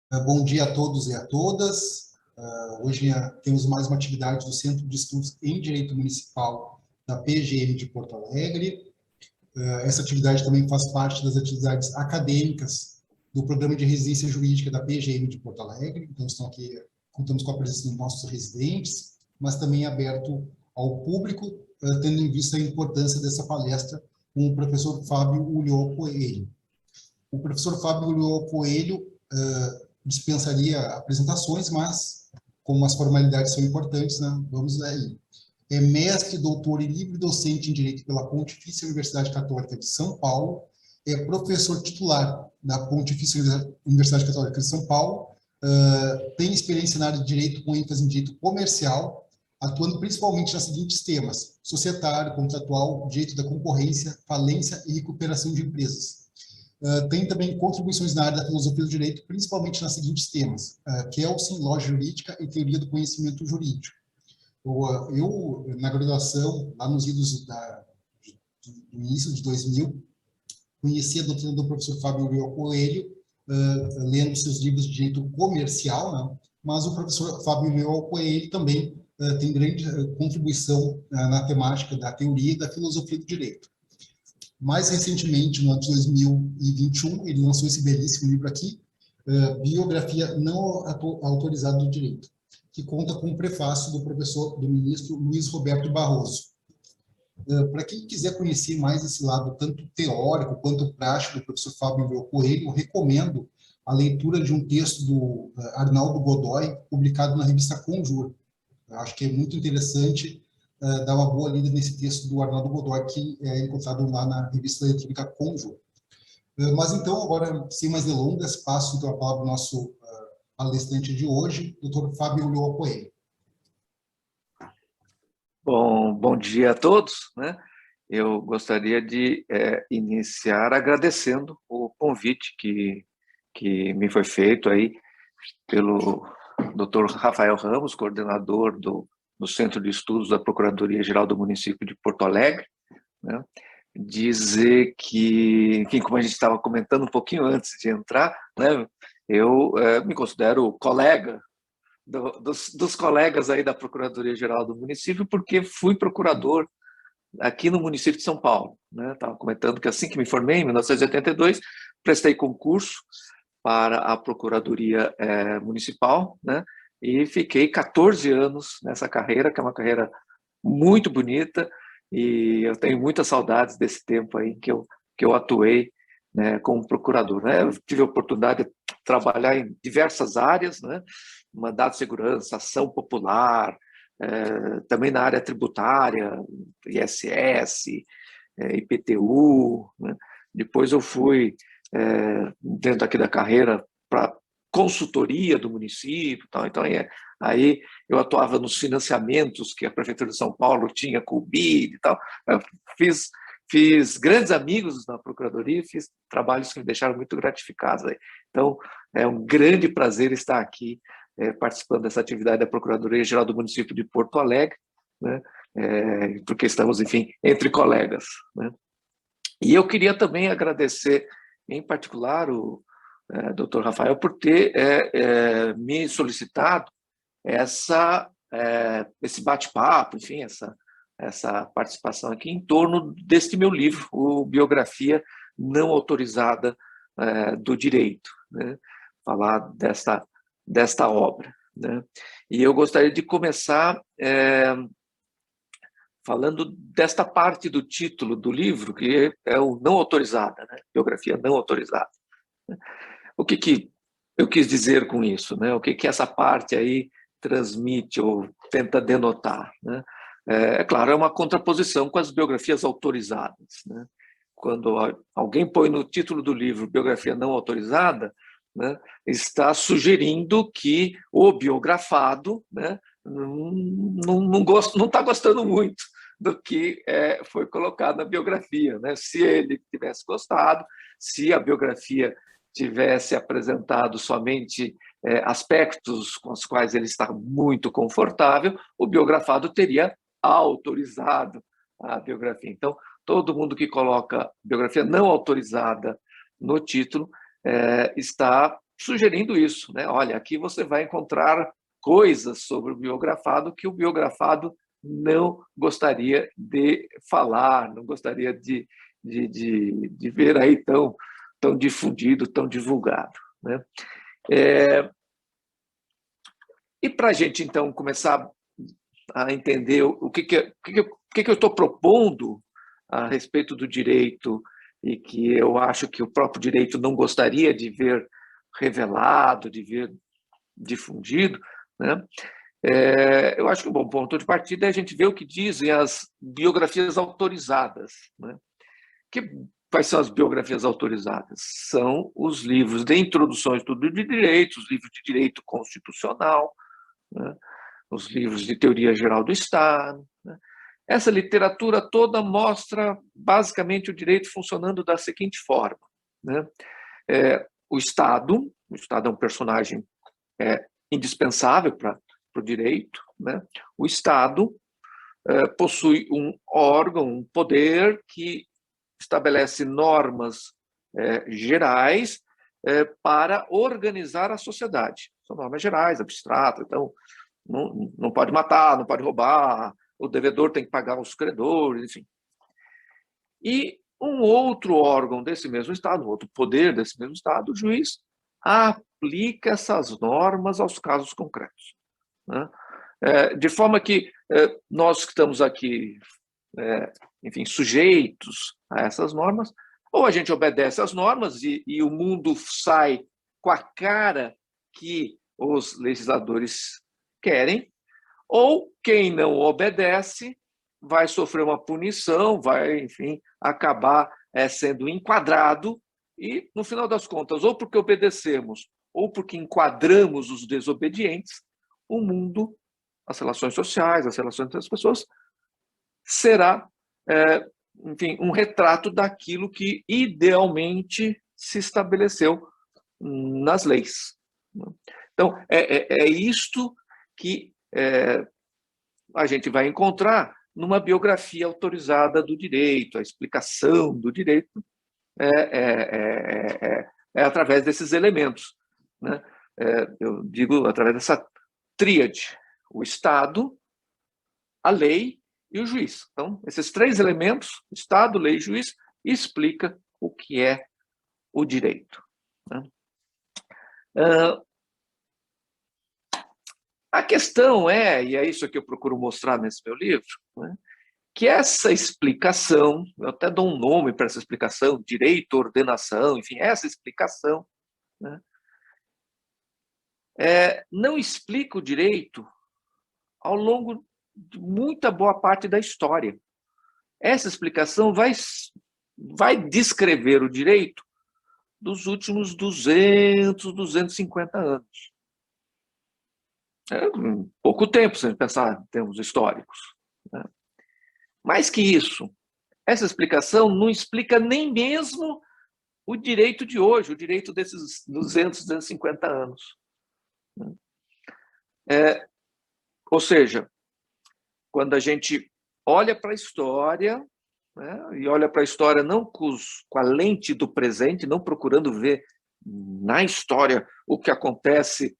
Bom dia a todos e a todas. Hoje temos mais uma atividade do Centro de Estudos em Direito Municipal da PGM de Porto Alegre. Essa atividade também faz parte das atividades acadêmicas do Programa de Residência Jurídica da PGM de Porto Alegre. Então, estão aqui, contamos com a presença dos nossos residentes, mas também aberto ao público, tendo em vista a importância dessa palestra com o professor Fábio Ulloa Coelho. O professor Fábio Ulloa Coelho dispensaria apresentações, mas como as formalidades são importantes, né, vamos aí. É mestre, doutor e livre docente em Direito pela Pontifícia Universidade Católica de São Paulo, é professor titular da Pontifícia Universidade Católica de São Paulo, tem experiência na área de Direito com ênfase em Direito Comercial, atuando principalmente nos seguintes temas: societário, contratual, direito da concorrência, falência e recuperação de empresas. Tem também contribuições na área da filosofia do direito, principalmente nos seguintes temas: Kelsen, lógica jurídica e teoria do conhecimento jurídico. Eu, na graduação, lá nos idos do início de 2000, conheci a doutrina do professor Fábio Ulloa Coelho, lendo seus livros de direito comercial, né? Mas o professor Fábio Ulloa Coelho também tem grande contribuição na temática da teoria e da filosofia do direito. Mais recentemente, no ano de 2021, ele lançou esse belíssimo livro aqui, Biografia Não Autorizada do Direito, que conta com o prefácio do ministro Luiz Roberto Barroso. Para quem quiser conhecer mais esse lado, tanto teórico quanto prático, do professor Fábio Ulloa Coelho, eu recomendo a leitura de um texto do Arnaldo Godoy, publicado na revista Conjur. Eu acho que é muito interessante dar uma boa lida nesse texto do Arnaldo Godoy, que é encontrado lá na revista eletrônica Conjur. Mas então, agora, sem mais delongas, passo então a palavra ao nosso palestrante de hoje, Dr. Fábio Ulloa Coelho. Bom dia a todos, né? Eu gostaria de iniciar agradecendo o convite que me foi feito aí pelo Dr. Rafael Ramos, coordenador do Centro de Estudos da Procuradoria-Geral do Município de Porto Alegre, né? Dizer que, enfim, como a gente estava comentando um pouquinho antes de entrar, né, eu me considero colega dos colegas aí da Procuradoria-Geral do município, porque fui procurador aqui no município de São Paulo, né? Estava comentando que assim que me formei, em 1982, prestei concurso para a Procuradoria Municipal, né? E fiquei 14 anos nessa carreira, que é uma carreira muito bonita, e eu tenho muitas saudades desse tempo aí que eu atuei, né, como procurador, né? Eu tive a oportunidade de trabalhar em diversas áreas, né? Mandato de segurança, ação popular, também na área tributária, ISS, IPTU, né? Depois eu fui, dentro aqui da carreira, para consultoria do município, tal. Então aí eu atuava nos financiamentos que a Prefeitura de São Paulo tinha com o BID e tal. Eu fiz grandes amigos na Procuradoria, fiz trabalhos que me deixaram muito gratificados aí. Então, é um grande prazer estar aqui participando dessa atividade da Procuradoria-Geral do Município de Porto Alegre, né? Porque estamos, enfim, entre colegas, né? E eu queria também agradecer, em particular, o Dr. Rafael, por ter me solicitado esse bate-papo, enfim, essa participação aqui em torno deste meu livro, o Biografia Não Autorizada do Direito, né? Falar desta obra, né? E eu gostaria de começar falando desta parte do título do livro, que é o não autorizada, né? Biografia não autorizada. O que eu quis dizer com isso, né? O que essa parte aí transmite ou tenta denotar, né? Claro, é uma contraposição com as biografias autorizadas, né? Quando alguém põe no título do livro biografia não autorizada, né, está sugerindo que o biografado, né, não está gostando muito do que foi colocado na biografia, né? Se ele tivesse gostado, se a biografia tivesse apresentado somente aspectos com os quais ele está muito confortável, o biografado teria autorizado a biografia. Então, todo mundo que coloca biografia não autorizada no título está sugerindo isso, né? Olha, aqui você vai encontrar coisas sobre o biografado que o biografado não gostaria de falar, não gostaria de ver aí tão difundido, tão divulgado, né? E para a gente, então, começar a entender o que eu estou propondo a respeito do direito e que eu acho que o próprio direito não gostaria de ver revelado, de ver difundido, né? Eu acho que um bom ponto de partida é a gente ver o que dizem as biografias autorizadas, né? Quais são as biografias autorizadas? São os livros de introdução ao estudo de direito, os livros de direito constitucional, né? Os livros de teoria geral do Estado, né? Essa literatura toda mostra basicamente o direito funcionando da seguinte forma, né? O Estado é um personagem indispensável para o direito, né? O Estado possui um órgão, um poder que estabelece normas gerais para organizar a sociedade. São normas gerais, abstratas, então não pode matar, não pode roubar, o devedor tem que pagar os credores, enfim. E um outro órgão desse mesmo Estado, um outro poder desse mesmo Estado, o juiz, aplica essas normas aos casos concretos, né? De forma que nós que estamos aqui, enfim, sujeitos a essas normas, ou a gente obedece às normas e o mundo sai com a cara que os legisladores querem, ou quem não obedece vai sofrer uma punição, vai, enfim, acabar sendo enquadrado e, no final das contas, ou porque obedecemos ou porque enquadramos os desobedientes, o mundo, as relações sociais, as relações entre as pessoas, será, enfim, um retrato daquilo que idealmente se estabeleceu nas leis. Então, é isto que a gente vai encontrar numa biografia autorizada do direito, a explicação do direito é através desses elementos, né? Eu digo através dessa tríade: o Estado, a lei e o juiz. Então, esses três elementos, Estado, lei e juiz, explica o que é o direito, né? A questão e é isso que eu procuro mostrar nesse meu livro, né, que essa explicação, eu até dou um nome para essa explicação, direito, ordenação, enfim, essa explicação, né, não explica o direito ao longo de muita boa parte da história. Essa explicação vai descrever o direito dos últimos 200, 250 anos. Pouco tempo, se a gente pensar em termos históricos, né? Mais que isso, essa explicação não explica nem mesmo o direito de hoje, o direito desses 200, 250 anos. Ou seja, quando a gente olha para a história, né, e olha para a história não com a lente do presente, não procurando ver na história o que acontece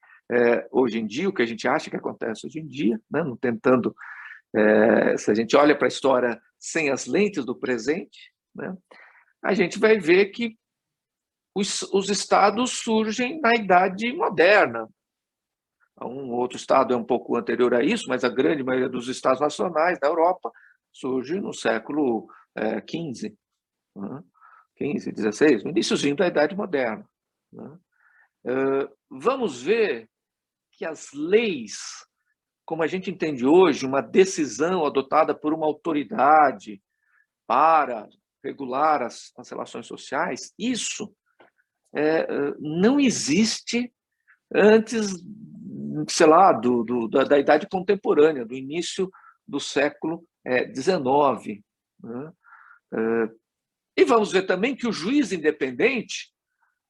hoje em dia, o que a gente acha que acontece hoje em dia, né, não tentando, se a gente olha para a história sem as lentes do presente, né, a gente vai ver que os estados surgem na Idade Moderna. Um outro estado é um pouco anterior a isso, mas a grande maioria dos estados nacionais da Europa surge no século XV, né? 15, 16, no iníciozinho da Idade Moderna, né? Vamos ver que as leis, como a gente entende hoje, uma decisão adotada por uma autoridade para regular as relações sociais, isso não existe antes, sei lá, da Idade Contemporânea, do início do século XIX, né? E vamos ver também que o juiz independente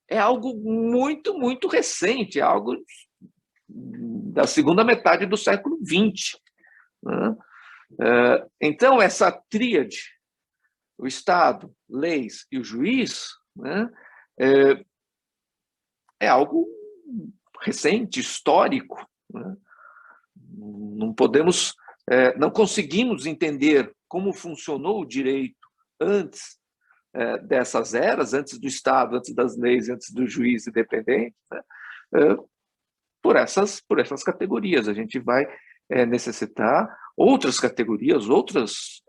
é algo muito, muito recente, é algo da segunda metade do século XX, né? Então, essa tríade, o Estado, leis e o juiz, né, é algo recente, histórico, né? Não podemos, não conseguimos entender como funcionou o direito antes dessas eras, antes do Estado, antes das leis, antes do juiz independente, né? Por essas categorias. A gente vai necessitar outras categorias, outros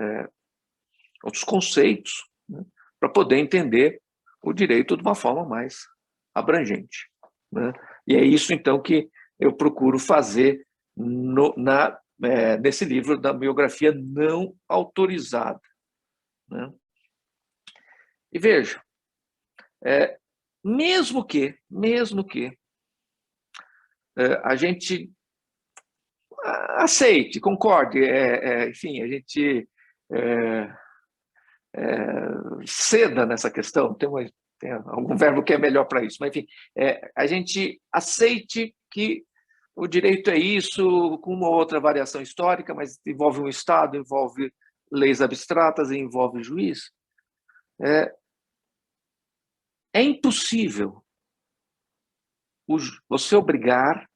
conceitos, né, para poder entender o direito de uma forma mais abrangente, né? E é isso, então, que eu procuro fazer nesse livro da biografia não autorizada, né? E veja, mesmo que a gente aceite, concorde, enfim, a gente ceda nessa questão, tem algum verbo que é melhor para isso, mas enfim, a gente aceite que o direito é isso, com uma outra variação histórica, mas envolve um Estado, envolve leis abstratas e envolve juiz. É impossível você obrigar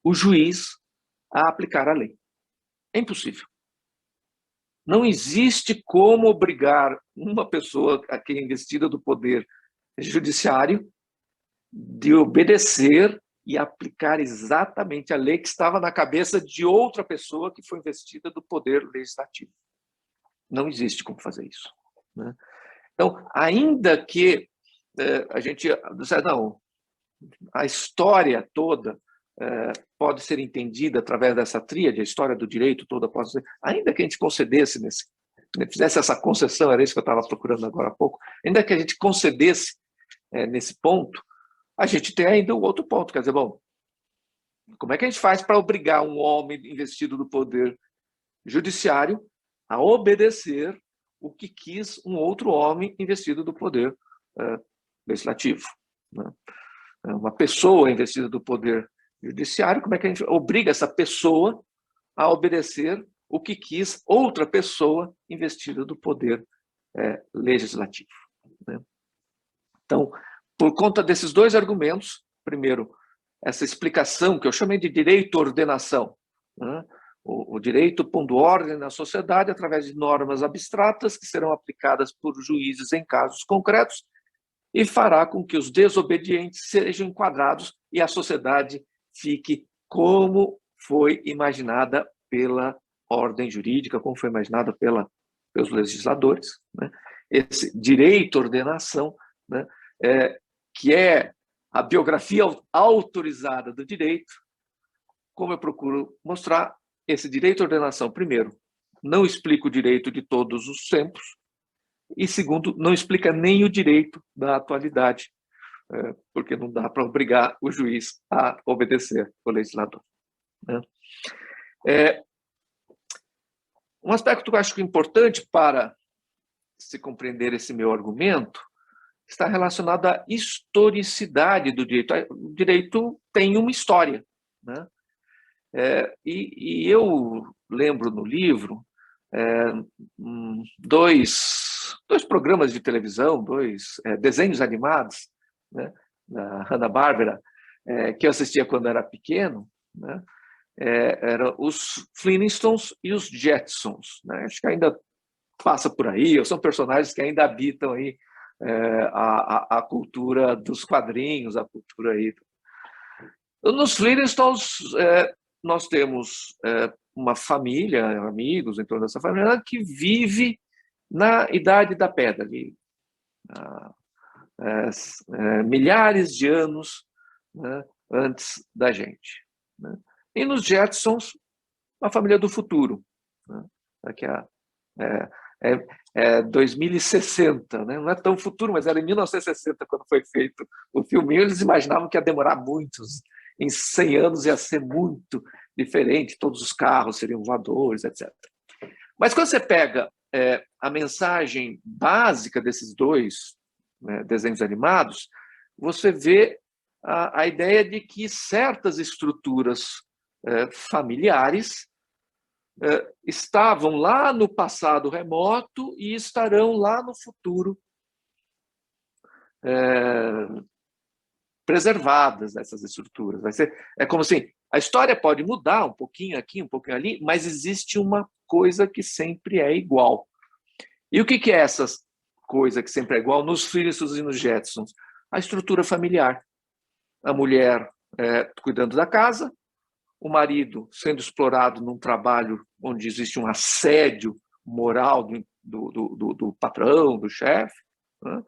o juiz a aplicar a lei. É impossível. Não existe como obrigar uma pessoa que é investida do poder judiciário de obedecer e aplicar exatamente a lei que estava na cabeça de outra pessoa que foi investida do poder legislativo. Não existe como fazer isso, né? Então, ainda que a gente... Não, a história toda pode ser entendida através dessa tríade, a história do direito toda pode ser... Ainda que a gente concedesse, fizesse essa concessão, era isso que eu estava procurando agora há pouco, ainda que a gente concedesse nesse ponto, a gente tem ainda um outro ponto, quer dizer, bom, como é que a gente faz para obrigar um homem investido do poder judiciário a obedecer o que quis um outro homem investido do poder legislativo, né? Uma pessoa investida do poder judiciário, como é que a gente obriga essa pessoa a obedecer o que quis outra pessoa investida do poder legislativo, né? Então, por conta desses dois argumentos, primeiro, essa explicação que eu chamei de direito-ordenação, né? O direito pondo ordem na sociedade através de normas abstratas que serão aplicadas por juízes em casos concretos e fará com que os desobedientes sejam enquadrados e a sociedade fique como foi imaginada pela ordem jurídica, como foi imaginada pelos legisladores, né? Esse direito-ordenação, né, que é a biografia autorizada do direito, como eu procuro mostrar, esse direito-ordenação, primeiro, não explica o direito de todos os tempos, e segundo, não explica nem o direito da atualidade, porque não dá para obrigar o juiz a obedecer o legislador, né? Um aspecto que eu acho importante para se compreender esse meu argumento está relacionado à historicidade do direito. O direito tem uma história, né? E eu lembro no livro dois programas de televisão, dois desenhos animados, né, da Hanna-Barbera, que eu assistia quando era pequeno, né? Eram os Flintstones e os Jetsons, né? Acho que ainda passa por aí, ou são personagens que ainda habitam aí a cultura dos quadrinhos, a cultura aí. Nos Flintstones, nós temos uma família, amigos em torno dessa família, que vive na Idade da Pedra, ali, milhares de anos, né, antes da gente, né? E nos Jetsons, uma família do futuro, né? Daqui a 2060, né? Não é tão futuro, mas era em 1960 quando foi feito o filme. Eles imaginavam que ia demorar muitos, em 100 anos ia ser muito diferente, todos os carros seriam voadores, etc. Mas quando você pega a mensagem básica desses dois desenhos animados, você vê a ideia de que certas estruturas familiares estavam lá no passado remoto e estarão lá no futuro preservadas essas estruturas. É como assim, a história pode mudar um pouquinho aqui, um pouquinho ali, mas existe uma coisa que sempre é igual. E o que é essa coisa que sempre é igual nos Flintstones e nos Jetsons? A estrutura familiar. A mulher cuidando da casa, o marido sendo explorado num trabalho onde existe um assédio moral do patrão, do chefe, né?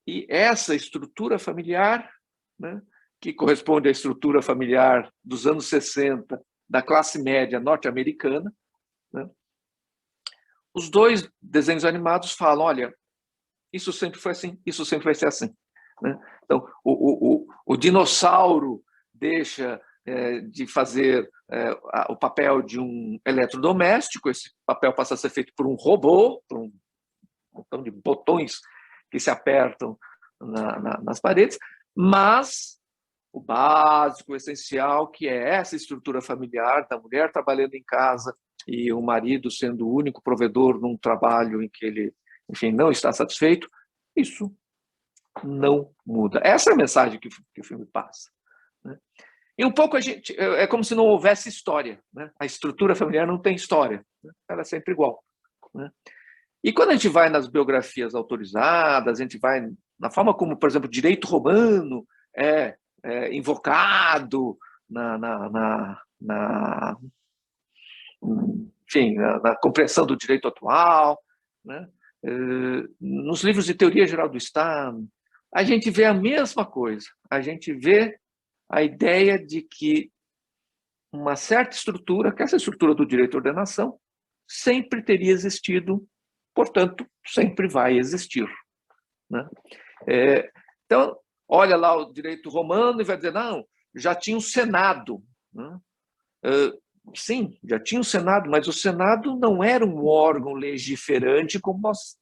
E essa estrutura familiar, né, que corresponde à estrutura familiar dos anos 60, da classe média norte-americana, né, os dois desenhos animados falam, olha, isso sempre foi assim, isso sempre vai ser assim. Né? Então, o dinossauro deixa de fazer o papel de um eletrodoméstico, esse papel passa a ser feito por um robô, por um montão de botões que se apertam nas paredes, mas o básico, o essencial, que é essa estrutura familiar da mulher trabalhando em casa e o marido sendo o único provedor num trabalho em que ele, enfim, não está satisfeito, isso não muda. Essa é a mensagem que o filme passa. Né? E um pouco é como se não houvesse história. Né? A estrutura familiar não tem história. Né? Ela é sempre igual. Né? E quando a gente vai nas biografias autorizadas, a gente vai na forma como, por exemplo, o direito romano é invocado enfim, na compreensão do direito atual, né? Nos livros de teoria geral do Estado, a gente vê a mesma coisa. A gente vê a ideia de que uma certa estrutura, que essa estrutura do direito à ordenação, sempre teria existido, portanto, sempre vai existir. Né? Então, olha lá o direito romano e vai dizer, não, já tinha o Senado. Né? Sim, já tinha o Senado, mas o Senado não era um órgão legiferante como nós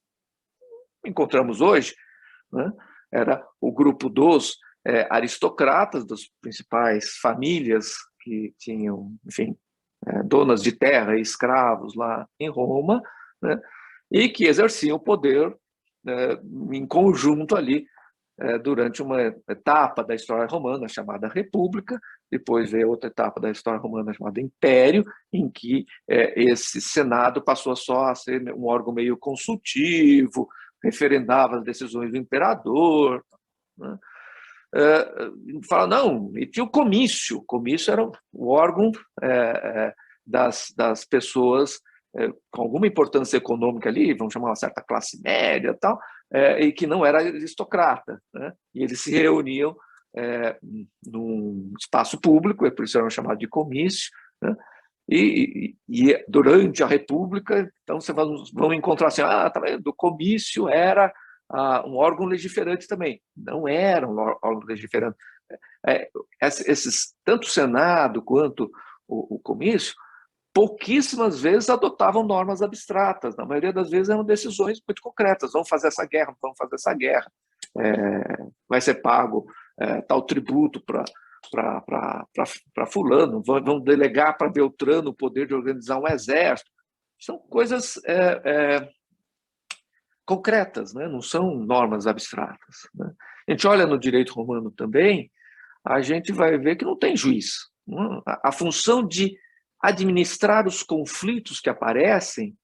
encontramos hoje. Né? Era o grupo dos aristocratas, das principais famílias que tinham, enfim, donas de terra e escravos lá em Roma, né? E que exerciam o poder em conjunto ali durante uma etapa da história romana chamada República, depois veio outra etapa da história romana chamada Império, em que esse Senado passou só a ser um órgão meio consultivo, referendava as decisões do imperador. Né? Fala, não, e tinha o comício era o órgão das pessoas com alguma importância econômica ali, vamos chamar uma certa classe média e tal, e que não era aristocrata. Né? E eles se reuniam num espaço público, por isso eram chamados de comício, né? E durante a República, então vocês vão encontrar assim, tá vendo? O comício era um órgão legiferante também. Não era um órgão legiferante. Tanto o Senado quanto o comício, pouquíssimas vezes adotavam normas abstratas. Na maioria das vezes eram decisões muito concretas. Vamos fazer essa guerra, não vamos fazer essa guerra. Vai ser pago tal tributo para fulano, vão delegar para Beltrano o poder de organizar um exército. São coisas concretas, né? Não são normas abstratas. Né? A gente olha no direito romano também, a gente vai ver que não tem juiz. A função de administrar os conflitos que aparecem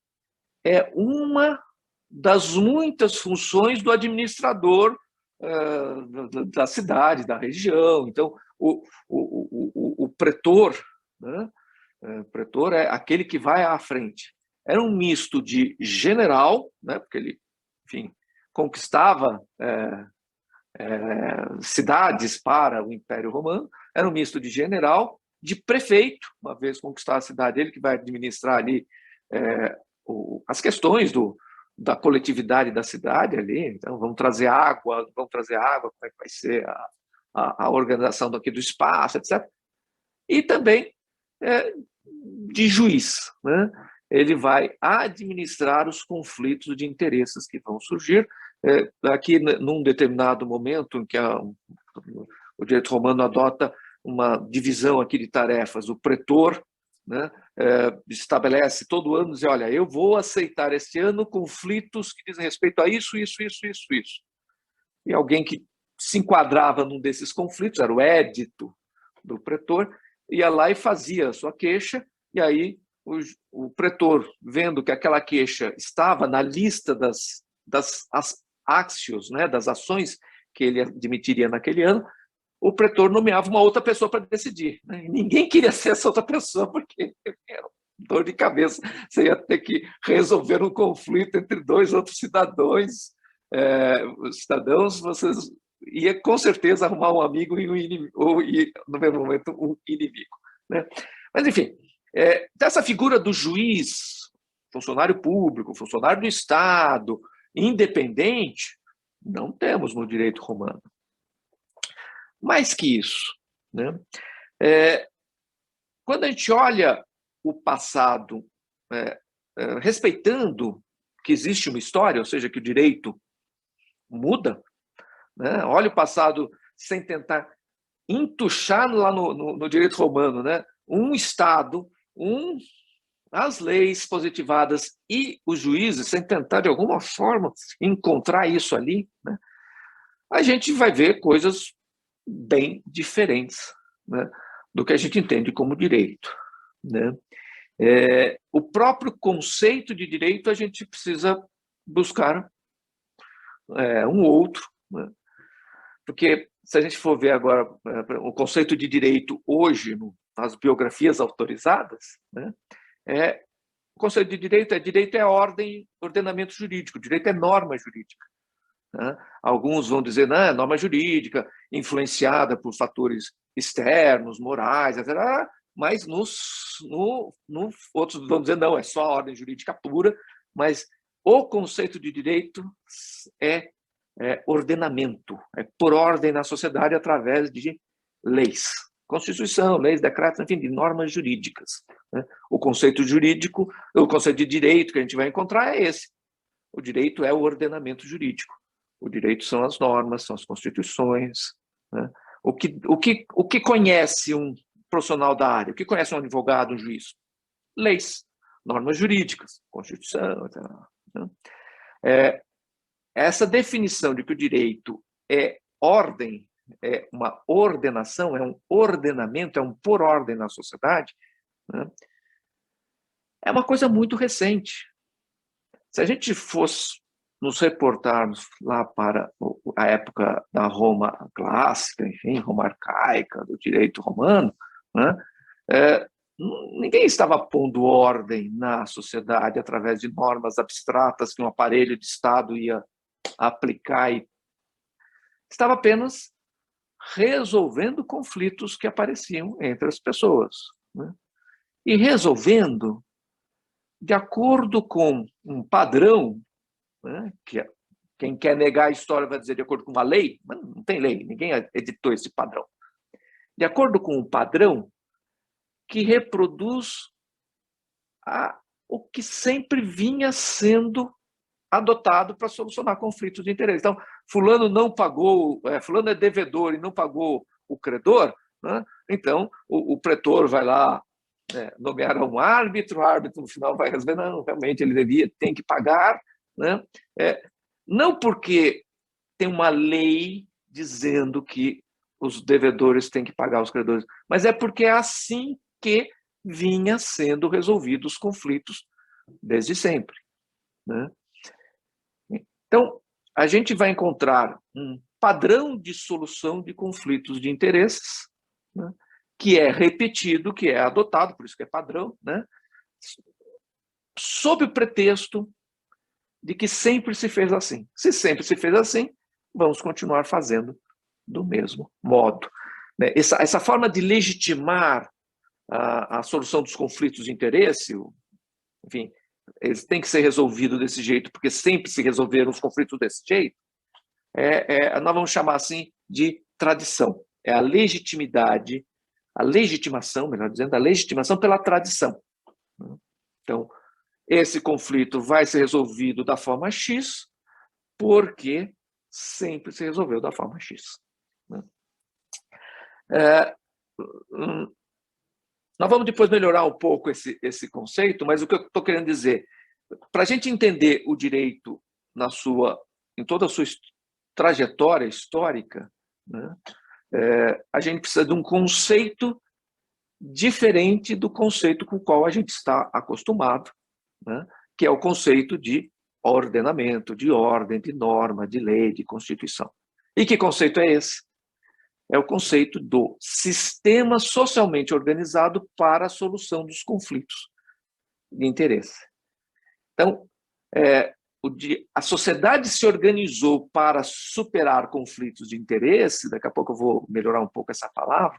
é uma das muitas funções do administrador da cidade, da região. Então, o pretor, né? O pretor é aquele que vai à frente. Era um misto de general, né? Porque ele, enfim, conquistava cidades para o Império Romano, era um misto de general, de prefeito, uma vez conquistar a cidade, ele que vai administrar ali as questões da coletividade da cidade ali. Então, vamos trazer água, como é que vai ser a organização daqui do espaço, etc. E também de juiz, né? Ele vai administrar os conflitos de interesses que vão surgir. Aqui, num determinado momento em que o direito romano adota uma divisão aqui de tarefas, o pretor, né, estabelece todo ano, diz, olha, eu vou aceitar este ano conflitos que dizem respeito a isso. E alguém que se enquadrava num desses conflitos, era o édito do pretor, ia lá e fazia a sua queixa, e aí o pretor, vendo que aquela queixa estava na lista das axios, né, das ações que ele admitiria naquele ano, o pretor nomeava uma outra pessoa para decidir. Né? Ninguém queria ser essa outra pessoa, porque era dor de cabeça. Você ia ter que resolver um conflito entre dois outros cidadãos. Vocês ia com certeza arrumar um amigo e um inimigo, ou no mesmo momento um inimigo. Né? Mas, enfim, dessa figura do juiz, funcionário público, funcionário do Estado, independente, não temos no direito romano. Mais que isso, né? Quando a gente olha o passado, respeitando que existe uma história, ou seja, que o direito muda, né? Olha o passado sem tentar entuchar lá no direito romano, né? Um Estado, as leis positivadas e os juízes, sem tentar de alguma forma encontrar isso ali, né? A gente vai ver coisas bem diferentes, né, do que a gente entende como direito. Né? O próprio conceito de direito a gente precisa buscar um outro, né? Porque se a gente for ver agora o conceito de direito hoje nas biografias autorizadas, né, o conceito de direito é ordem, ordenamento jurídico, direito é norma jurídica. Né? Alguns vão dizer, não, é norma jurídica, influenciada por fatores externos, morais, etc. Mas outros vão dizer, não, é só a ordem jurídica pura, mas o conceito de direito é ordenamento, é por ordem na sociedade através de leis. Constituição, leis, decretos, enfim, de normas jurídicas. Né? O conceito jurídico, o conceito de direito que a gente vai encontrar é esse. O direito é o ordenamento jurídico. O direito são as normas, são as constituições. Né? O que conhece um profissional da área? O que conhece um advogado, um juiz? Leis, normas jurídicas, Constituição, etc. Né? Essa definição de que o direito é ordem, é uma ordenação, é um ordenamento, é um pôr ordem na sociedade, né? É uma coisa muito recente. Se a gente fosse nos reportarmos lá para a época da Roma clássica, enfim, Roma arcaica, do direito romano, né? Ninguém estava pondo ordem na sociedade através de normas abstratas que um aparelho de Estado ia aplicar, e estava apenas resolvendo conflitos que apareciam entre as pessoas. Né? E resolvendo de acordo com um padrão, né, que quem quer negar a história vai dizer de acordo com uma lei, mas não tem lei, ninguém editou esse padrão. De acordo com um padrão que reproduz o que sempre vinha sendo adotado para solucionar conflitos de interesse. Então, fulano não pagou, fulano é devedor e não pagou o credor, né? Então o pretor vai lá nomear um árbitro, o árbitro no final vai resolver, não, realmente ele tem que pagar, né? Não porque tem uma lei dizendo que os devedores têm que pagar os credores, mas é porque é assim que vinha sendo resolvidos os conflitos desde sempre. Né? Então, a gente vai encontrar um padrão de solução de conflitos de interesses, né, que é repetido, que é adotado, por isso que é padrão, né, sob o pretexto de que sempre se fez assim. Se sempre se fez assim, vamos continuar fazendo do mesmo modo. Né? Essa forma de legitimar a solução dos conflitos de interesse, enfim, eles têm que ser resolvidos desse jeito, porque sempre se resolveram os conflitos desse jeito, nós vamos chamar assim de tradição. É a legitimidade, a legitimação, melhor dizendo, a legitimação pela tradição. Então, esse conflito vai ser resolvido da forma X, porque sempre se resolveu da forma X. Nós vamos depois melhorar um pouco esse conceito, mas o que eu estou querendo dizer, para a gente entender o direito em toda a sua trajetória histórica, né, a gente precisa de um conceito diferente do conceito com o qual a gente está acostumado, né, que é o conceito de ordenamento, de ordem, de norma, de lei, de constituição. E que conceito é esse? É o conceito do sistema socialmente organizado para a solução dos conflitos de interesse. Então, a sociedade se organizou para superar conflitos de interesse, daqui a pouco eu vou melhorar um pouco essa palavra.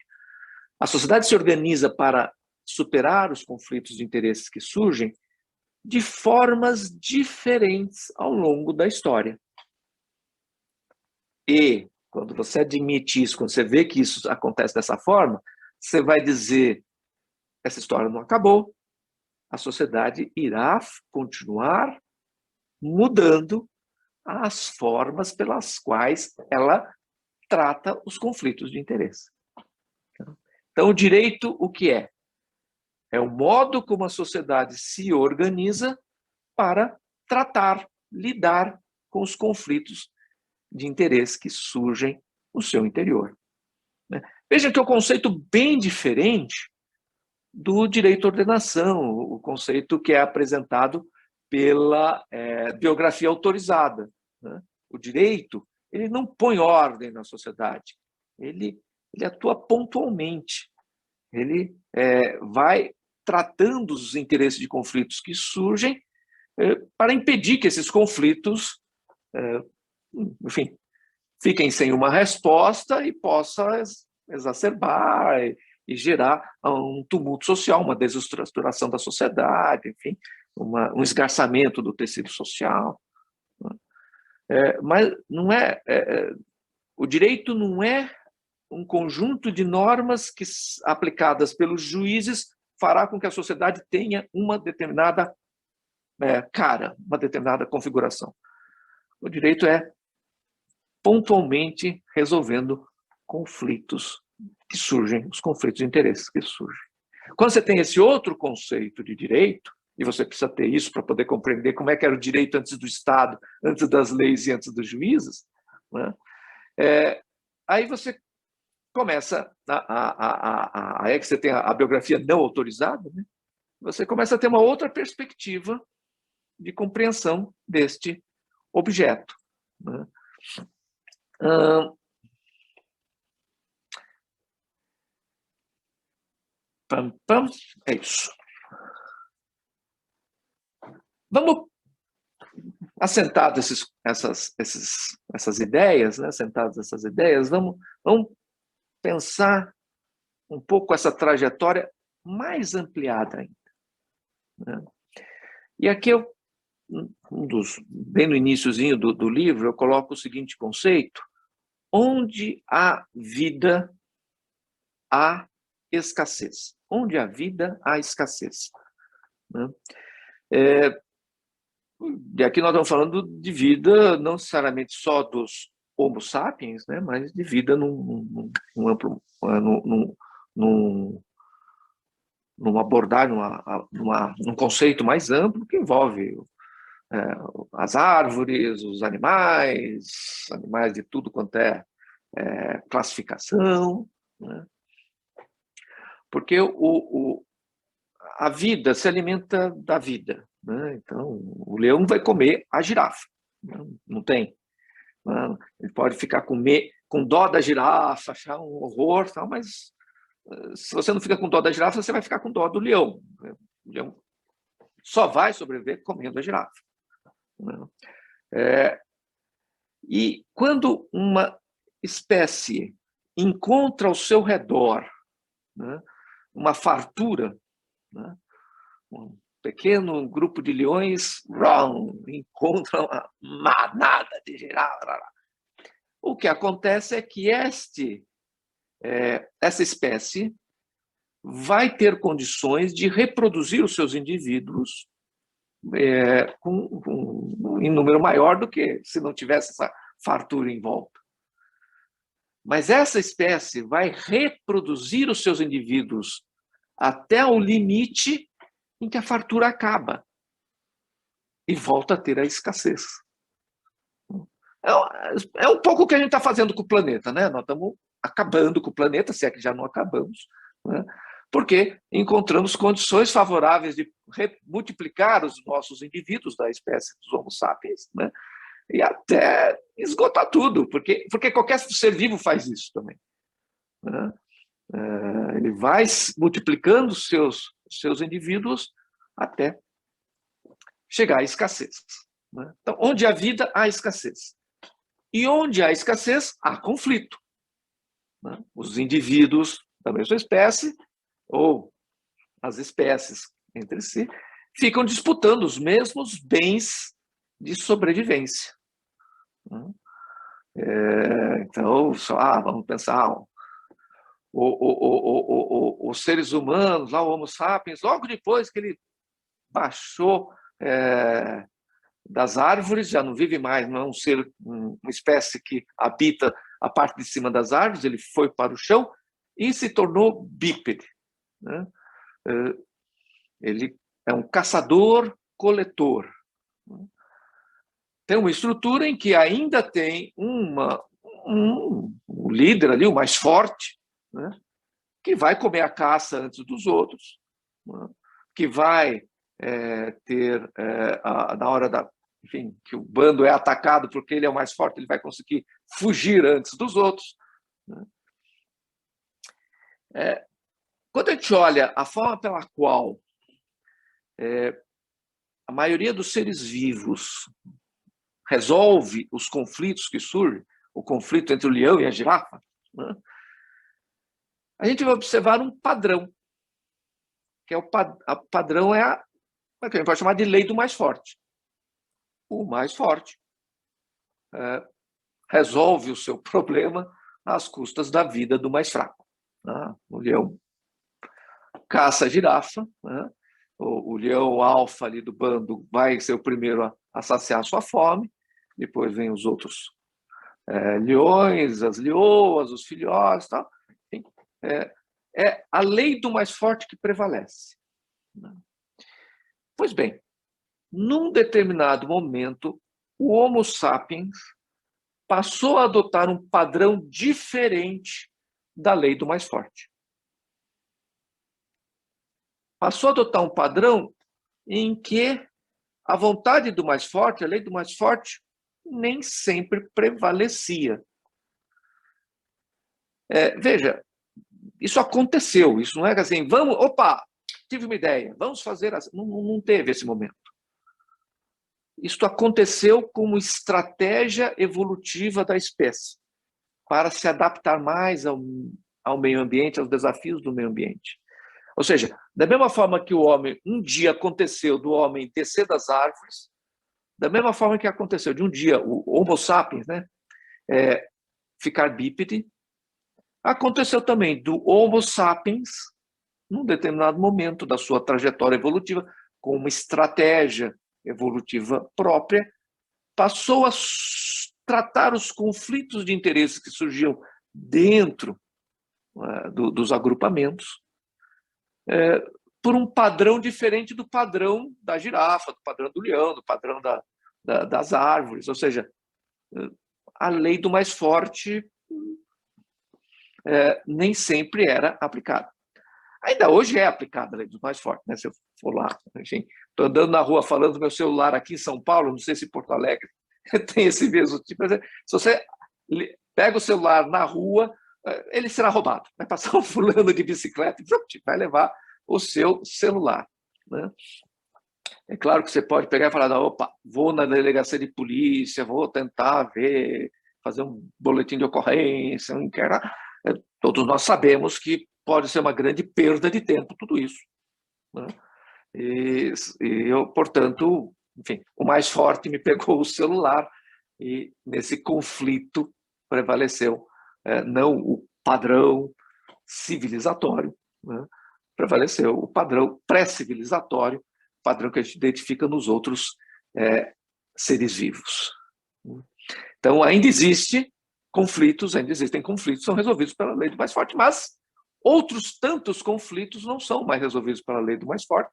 A sociedade se organiza para superar os conflitos de interesses que surgem de formas diferentes ao longo da história. E, quando você admite isso, quando você vê que isso acontece dessa forma, você vai dizer, essa história não acabou, a sociedade irá continuar mudando as formas pelas quais ela trata os conflitos de interesse. Então, o direito, o que é? É o modo como a sociedade se organiza para tratar, lidar com os conflitos de interesse que surgem no seu interior. Veja que é um conceito bem diferente do direito à ordenação, o conceito que é apresentado pela biografia autorizada. O direito, ele não põe ordem na sociedade, ele atua pontualmente, ele vai tratando os interesses de conflitos que surgem para impedir que esses conflitos, enfim, fiquem sem uma resposta e possa exacerbar e gerar um tumulto social, uma desestruturação da sociedade, enfim, um esgarçamento do tecido social. Mas não o direito não é um conjunto de normas que, aplicadas pelos juízes, fará com que a sociedade tenha uma determinada cara, uma determinada configuração. O direito é pontualmente resolvendo conflitos que surgem, os conflitos de interesses que surgem. Quando você tem esse outro conceito de direito, e você precisa ter isso para poder compreender como é que era o direito antes do Estado, antes das leis e antes dos juízes, né? Aí você começa, aí que você tem a biografia não autorizada, né? Você começa a ter uma outra perspectiva de compreensão deste objeto, né? É isso. Vamos, assentados essas ideias, né? Assentadas essas ideias, vamos pensar um pouco essa trajetória mais ampliada ainda, né? E aqui bem no iniciozinho do livro, eu coloco o seguinte conceito: onde há vida, há escassez. Onde há vida, há escassez. E aqui nós estamos falando de vida não necessariamente só dos Homo sapiens, né, mas de vida numa abordagem, num conceito mais amplo que envolve as árvores, os animais de tudo quanto é classificação, né? Porque a vida se alimenta da vida, né? Então, o leão vai comer a girafa, não tem. Ele pode ficar com dó da girafa, achar um horror, tal, mas se você não fica com dó da girafa, você vai ficar com dó do leão. O leão só vai sobreviver comendo a girafa. E quando uma espécie encontra ao seu redor, né, uma fartura, né, um pequeno grupo de leões encontra uma manada de girafa. O que acontece é que essa espécie vai ter condições de reproduzir os seus indivíduos em número maior do que se não tivesse essa fartura em volta. Mas essa espécie vai reproduzir os seus indivíduos até o limite em que a fartura acaba e volta a ter a escassez. É um pouco o que a gente está fazendo com o planeta, né? Nós estamos acabando com o planeta, se é que já não acabamos, né? Porque encontramos condições favoráveis de multiplicar os nossos indivíduos da espécie dos Homo sapiens, né? E até esgotar tudo, porque qualquer ser vivo faz isso também, né? Ele vai multiplicando os seus indivíduos até chegar à escassez, né? Então, onde há vida, há escassez. E onde há escassez, há conflito, né? Os indivíduos da mesma espécie, ou as espécies entre si, ficam disputando os mesmos bens de sobrevivência, né? Então, vamos pensar, os seres humanos, lá o Homo sapiens, logo depois que ele baixou das árvores, já não vive mais, não é um ser, uma espécie que habita a parte de cima das árvores, ele foi para o chão e se tornou bípede, né? Ele é um caçador-coletor. Tem uma estrutura em que ainda tem um líder ali, o mais forte, né? Que vai comer a caça antes dos outros, né? Que vai ter, na hora enfim, que o bando é atacado porque ele é o mais forte, ele vai conseguir fugir antes dos outros, né? Quando a gente olha a forma pela qual a maioria dos seres vivos resolve os conflitos que surgem, o conflito entre o leão e a girafa, né? A gente vai observar um padrão, que é o padrão que a gente pode chamar de lei do mais forte. O mais forte resolve o seu problema às custas da vida do mais fraco, né? O leão caça a girafa, né? O leão alfa ali do bando vai ser o primeiro a saciar sua fome, depois vem os outros leões, as leoas, os filhotes, tal. Enfim, é a lei do mais forte que prevalece, né? Pois bem, num determinado momento, o Homo sapiens passou a adotar um padrão diferente da lei do mais forte. Passou a adotar um padrão em que a vontade do mais forte, a lei do mais forte, nem sempre prevalecia. Veja, isso aconteceu, isso não é assim, tive uma ideia, vamos fazer assim. Não teve esse momento. Isto aconteceu como estratégia evolutiva da espécie, para se adaptar mais ao meio ambiente, aos desafios do meio ambiente. Ou seja, da mesma forma que o homem, um dia aconteceu do homem descer das árvores, da mesma forma que aconteceu de um dia o Homo sapiens, né, ficar bípede, aconteceu também do Homo sapiens, num determinado momento da sua trajetória evolutiva, com uma estratégia evolutiva própria, passou a tratar os conflitos de interesses que surgiam dentro dos agrupamentos por um padrão diferente do padrão da girafa, do padrão do leão, do padrão das árvores. Ou seja, a lei do mais forte nem sempre era aplicada. Ainda hoje é aplicada a lei do mais forte, né? Se eu for lá, enfim, estou andando na rua falando do meu celular aqui em São Paulo, não sei se Porto Alegre tem esse mesmo tipo. Se você pega o celular na rua, ele será roubado. Vai passar um fulano de bicicleta e vai levar o seu celular, né? É claro que você pode pegar e falar, opa, vou na delegacia de polícia, vou tentar ver, fazer um boletim de ocorrência, não quero. Todos nós sabemos que pode ser uma grande perda de tempo tudo isso, né? E eu, portanto, enfim, o mais forte me pegou o celular e nesse conflito prevaleceu não o padrão civilizatório, né? Prevaleceu o padrão pré-civilizatório, padrão que a gente identifica nos outros seres vivos. Então, ainda existem conflitos, são resolvidos pela lei do mais forte, mas outros tantos conflitos não são mais resolvidos pela lei do mais forte,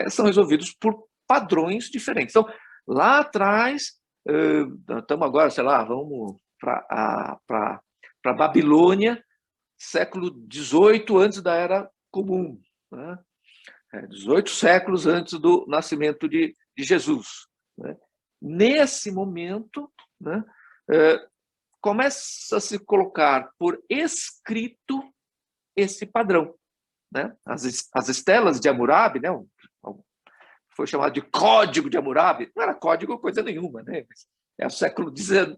são resolvidos por padrões diferentes. Então, lá atrás, Estamos agora, sei lá, vamos para Babilônia, século XVIII, antes da Era Comum, né? 18 séculos antes do nascimento de Jesus, né? Nesse momento, né, começa a se colocar por escrito esse padrão, né? As estelas de Hammurabi, né, foi chamado de Código de Hammurabi, não era código coisa nenhuma, né? É o século XIX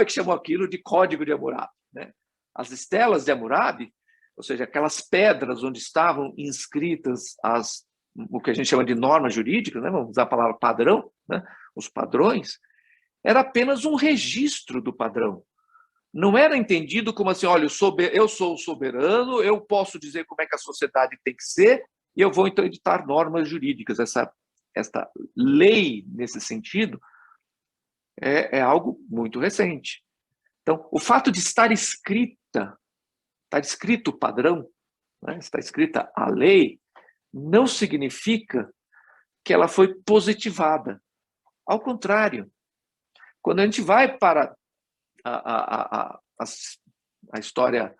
que chamou aquilo de Código de Hammurabi, né? As estelas de Hammurabi, ou seja, aquelas pedras onde estavam inscritas o que a gente chama de normas jurídicas, né? Vamos usar a palavra padrão, né? Os padrões, era apenas um registro do padrão. Não era entendido como assim, olha, eu sou o soberano, eu posso dizer como é que a sociedade tem que ser, e eu vou então editar normas jurídicas. Esta lei, nesse sentido, é algo muito recente. Então, o fato de estar escrito o padrão, né, está escrita a lei, não significa que ela foi positivada. Ao contrário, quando a gente vai para a história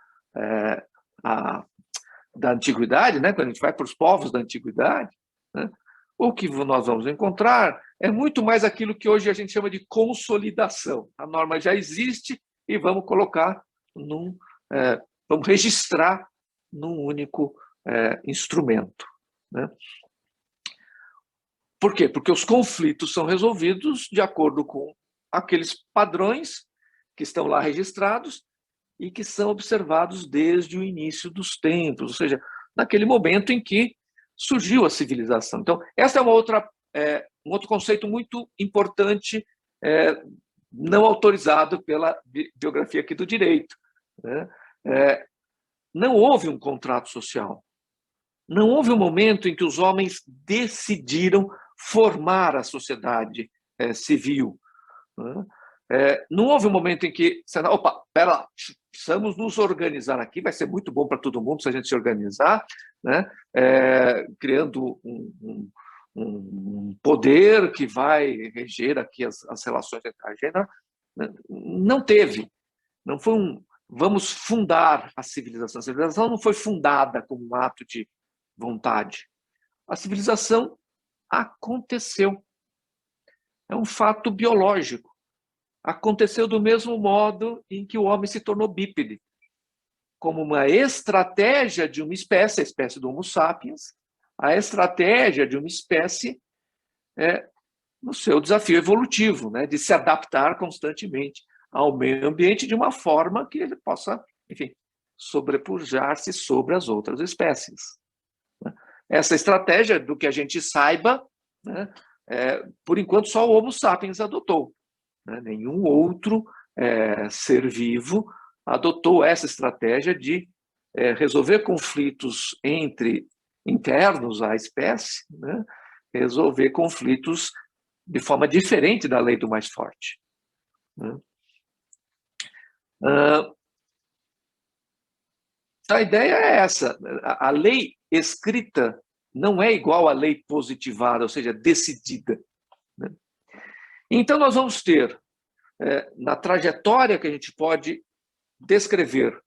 da antiguidade, né, quando a gente vai para os povos da antiguidade, né, o que nós vamos encontrar é muito mais aquilo que hoje a gente chama de consolidação. A norma já existe e vamos colocar vamos registrar num único instrumento, né? Por quê? Porque os conflitos são resolvidos de acordo com aqueles padrões que estão lá registrados e que são observados desde o início dos tempos, ou seja, naquele momento em que surgiu a civilização. Então, essa é um outro conceito muito importante, não autorizado pela biografia aqui do direito, né? Não houve um contrato social. Não houve um momento em que os homens decidiram formar a sociedade civil, né? Não houve um momento em que, opa, pera lá, precisamos nos organizar aqui, vai ser muito bom para todo mundo se a gente se organizar, né? Criando um poder que vai reger aqui as relações entre a gente. Não teve, não foi vamos fundar a civilização. A civilização não foi fundada como um ato de vontade. A civilização aconteceu. É um fato biológico. Aconteceu do mesmo modo em que o homem se tornou bípede, como uma estratégia de uma espécie, a espécie do Homo sapiens, a estratégia de uma espécie no seu desafio evolutivo, né, de se adaptar constantemente ao meio ambiente de uma forma que ele possa, enfim, sobrepujar-se sobre as outras espécies. Essa estratégia, do que a gente saiba, né, por enquanto só o Homo sapiens adotou, né? Nenhum outro ser vivo adotou essa estratégia de resolver conflitos internos à espécie, né? Resolver conflitos de forma diferente da lei do mais forte, né? A ideia é essa. A lei escrita não é igual à lei positivada, ou seja, decidida, né? Então, nós vamos ter, na trajetória que a gente pode descrever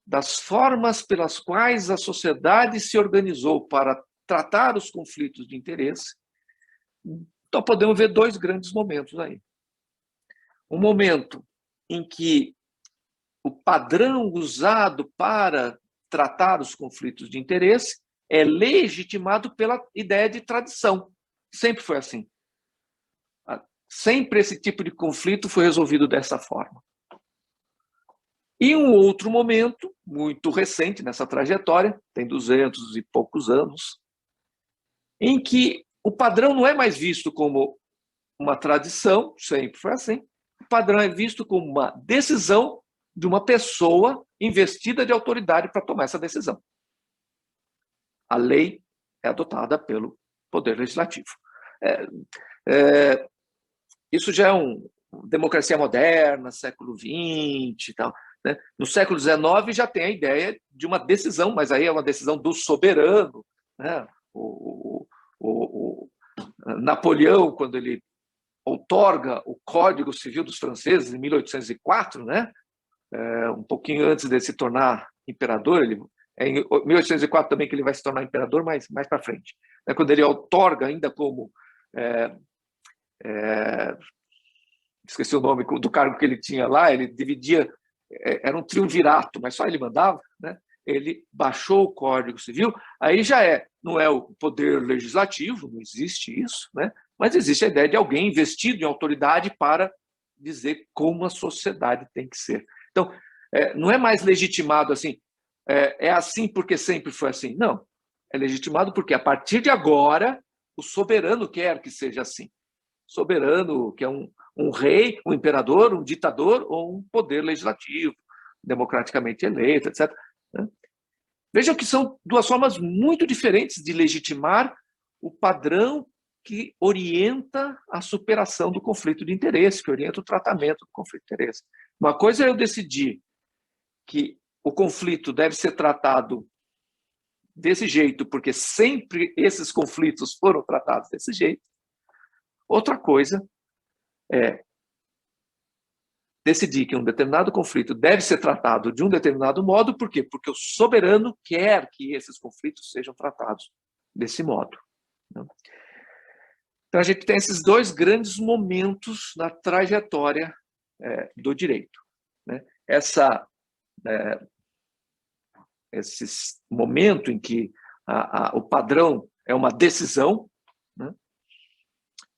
das formas pelas quais a sociedade se organizou para tratar os conflitos de interesse, então podemos ver dois grandes momentos aí. Um momento em que o padrão usado para tratar os conflitos de interesse é legitimado pela ideia de tradição. Sempre foi assim. Sempre esse tipo de conflito foi resolvido dessa forma. E um outro momento, muito recente nessa trajetória, tem 200 e poucos anos, em que o padrão não é mais visto como uma tradição, sempre foi assim, o padrão é visto como uma decisão de uma pessoa investida de autoridade para tomar essa decisão. A lei é adotada pelo Poder Legislativo. Isso já é uma democracia moderna, século XX e tal, né? No século XIX já tem a ideia de uma decisão, mas aí é uma decisão do soberano, né? O Napoleão, quando ele outorga o Código Civil dos franceses em 1804, né? Um pouquinho antes de se tornar imperador, é em 1804 também que ele vai se tornar imperador, mas mais para frente. Quando ele outorga ainda como... esqueci o nome do cargo que ele tinha lá, ele dividia, era um triunvirato, mas só ele mandava, né? Ele baixou o Código Civil, aí já não é o poder legislativo, não existe isso, né? Mas existe a ideia de alguém investido em autoridade para dizer como a sociedade tem que ser. Então, não é mais legitimado assim, é assim porque sempre foi assim. Não, é legitimado porque a partir de agora o soberano quer que seja assim. Soberano, que é um rei, um imperador, um ditador ou um poder legislativo, democraticamente eleito, etc. Vejam que são duas formas muito diferentes de legitimar o padrão que orienta a superação do conflito de interesse, que orienta o tratamento do conflito de interesse. Uma coisa é eu decidir que o conflito deve ser tratado desse jeito, porque sempre esses conflitos foram tratados desse jeito. Outra coisa é decidir que um determinado conflito deve ser tratado de um determinado modo, por quê? Porque o soberano quer que esses conflitos sejam tratados desse modo. Então, a gente tem esses dois grandes momentos na trajetória do direito. Esse momento em que o padrão é uma decisão, né,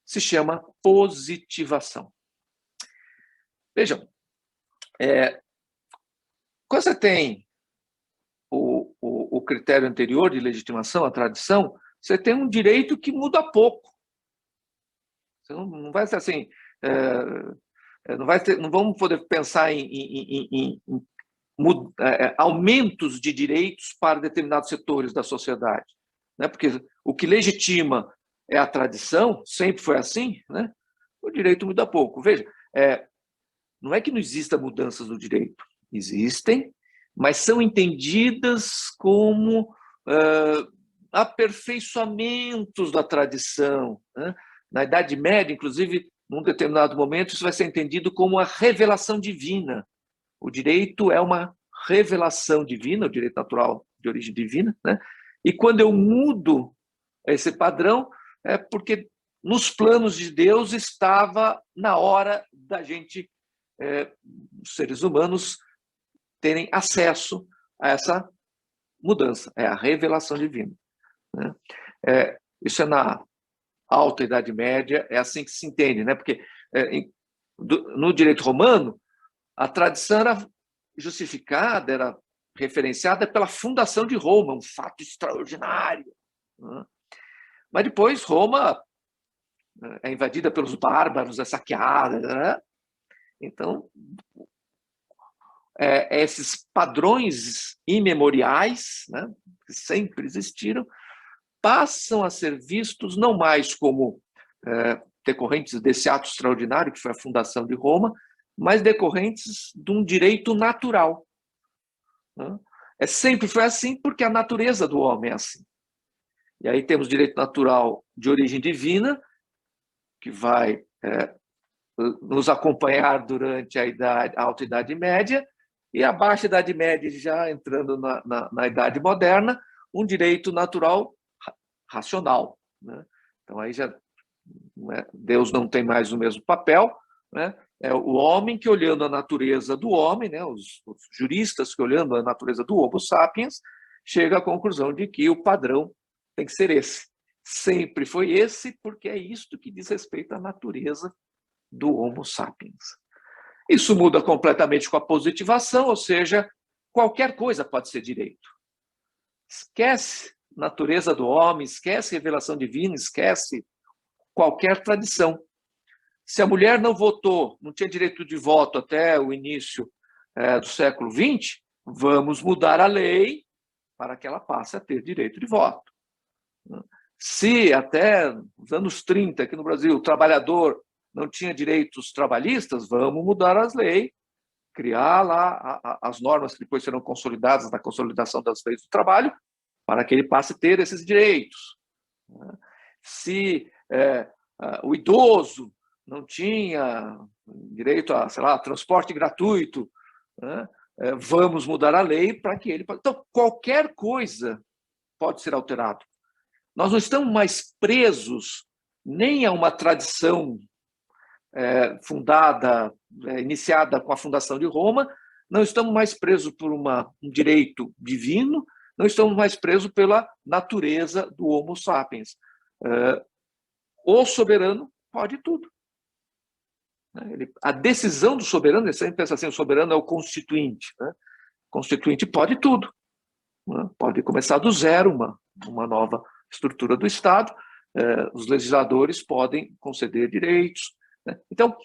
se chama positivação. Vejam, quando você tem o critério anterior de legitimação, a tradição, você tem um direito que muda pouco. Você não vai ser assim, não vamos poder pensar em aumentos de direitos para determinados setores da sociedade, né? Porque o que legitima é a tradição, sempre foi assim, né? O direito muda pouco. Veja, não é que não exista mudanças no direito, existem, mas são entendidas como aperfeiçoamentos da tradição, né? Na Idade Média, inclusive, num determinado momento, isso vai ser entendido como a revelação divina. O direito é uma revelação divina, o direito natural de origem divina, né? E quando eu mudo esse padrão, é porque nos planos de Deus estava na hora da gente, os seres humanos, terem acesso a essa mudança, é a revelação divina, né? Isso é na Alta Idade Média, é assim que se entende, né? Porque no direito romano, a tradição era justificada, era referenciada pela fundação de Roma, um fato extraordinário, né? Mas depois Roma é invadida pelos bárbaros, é saqueada, né? Então, esses padrões imemoriais, né, que sempre existiram, passam a ser vistos não mais como decorrentes desse ato extraordinário, que foi a fundação de Roma, mas decorrentes de um direito natural, né? Sempre foi assim porque a natureza do homem é assim. E aí temos direito natural de origem divina, que vai nos acompanhar durante a Alta Idade Média, e a Baixa Idade Média, já entrando na Idade Moderna, um direito natural racional, né? Então aí já Deus não tem mais o mesmo papel, né? É o homem que, olhando a natureza do homem, né, os juristas que, olhando a natureza do Homo sapiens, chega à conclusão de que o padrão tem que ser esse. Sempre foi esse, porque é isto que diz respeito à natureza do Homo sapiens. Isso muda completamente com a positivação, ou seja, qualquer coisa pode ser direito. Esquece natureza do homem, esquece revelação divina, esquece qualquer tradição. Se a mulher não votou, não tinha direito de voto até o início do século XX, vamos mudar a lei para que ela passe a ter direito de voto. Se até os anos 30, aqui no Brasil, o trabalhador não tinha direitos trabalhistas, vamos mudar as leis, criar lá as normas que depois serão consolidadas na consolidação das leis do trabalho, para que ele passe a ter esses direitos. Se o idoso não tinha direito a, sei lá, transporte gratuito, né? Vamos mudar a lei para que ele... Então, qualquer coisa pode ser alterado. Nós não estamos mais presos nem a uma tradição iniciada com a fundação de Roma, não estamos mais presos por um direito divino, não estamos mais presos pela natureza do Homo sapiens. O soberano pode tudo. A decisão do soberano, você sempre pensa assim, o soberano é o constituinte. Né? O constituinte pode tudo. Né? Pode começar do zero uma nova estrutura do Estado, os legisladores podem conceder direitos. Né? Então,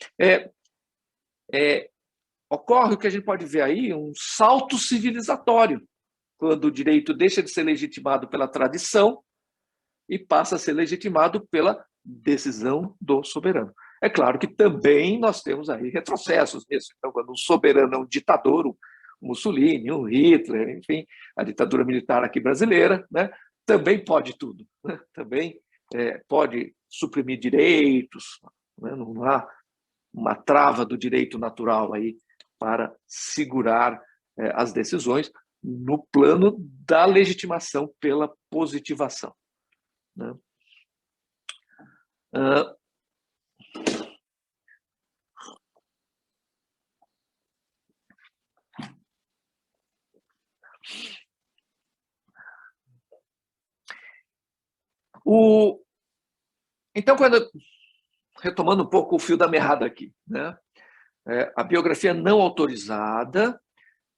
ocorre o que a gente pode ver aí, um salto civilizatório, quando o direito deixa de ser legitimado pela tradição e passa a ser legitimado pela decisão do soberano. É claro que também nós temos aí retrocessos nisso. Então, quando um soberano é um ditador, um Mussolini, um Hitler, enfim, a ditadura militar aqui brasileira, né, também pode tudo. Né? Também pode suprimir direitos, né? Não há uma trava do direito natural aí para segurar as decisões no plano da legitimação pela positivação. Né? Então, retomando um pouco o fio da meada aqui, né? A biografia não autorizada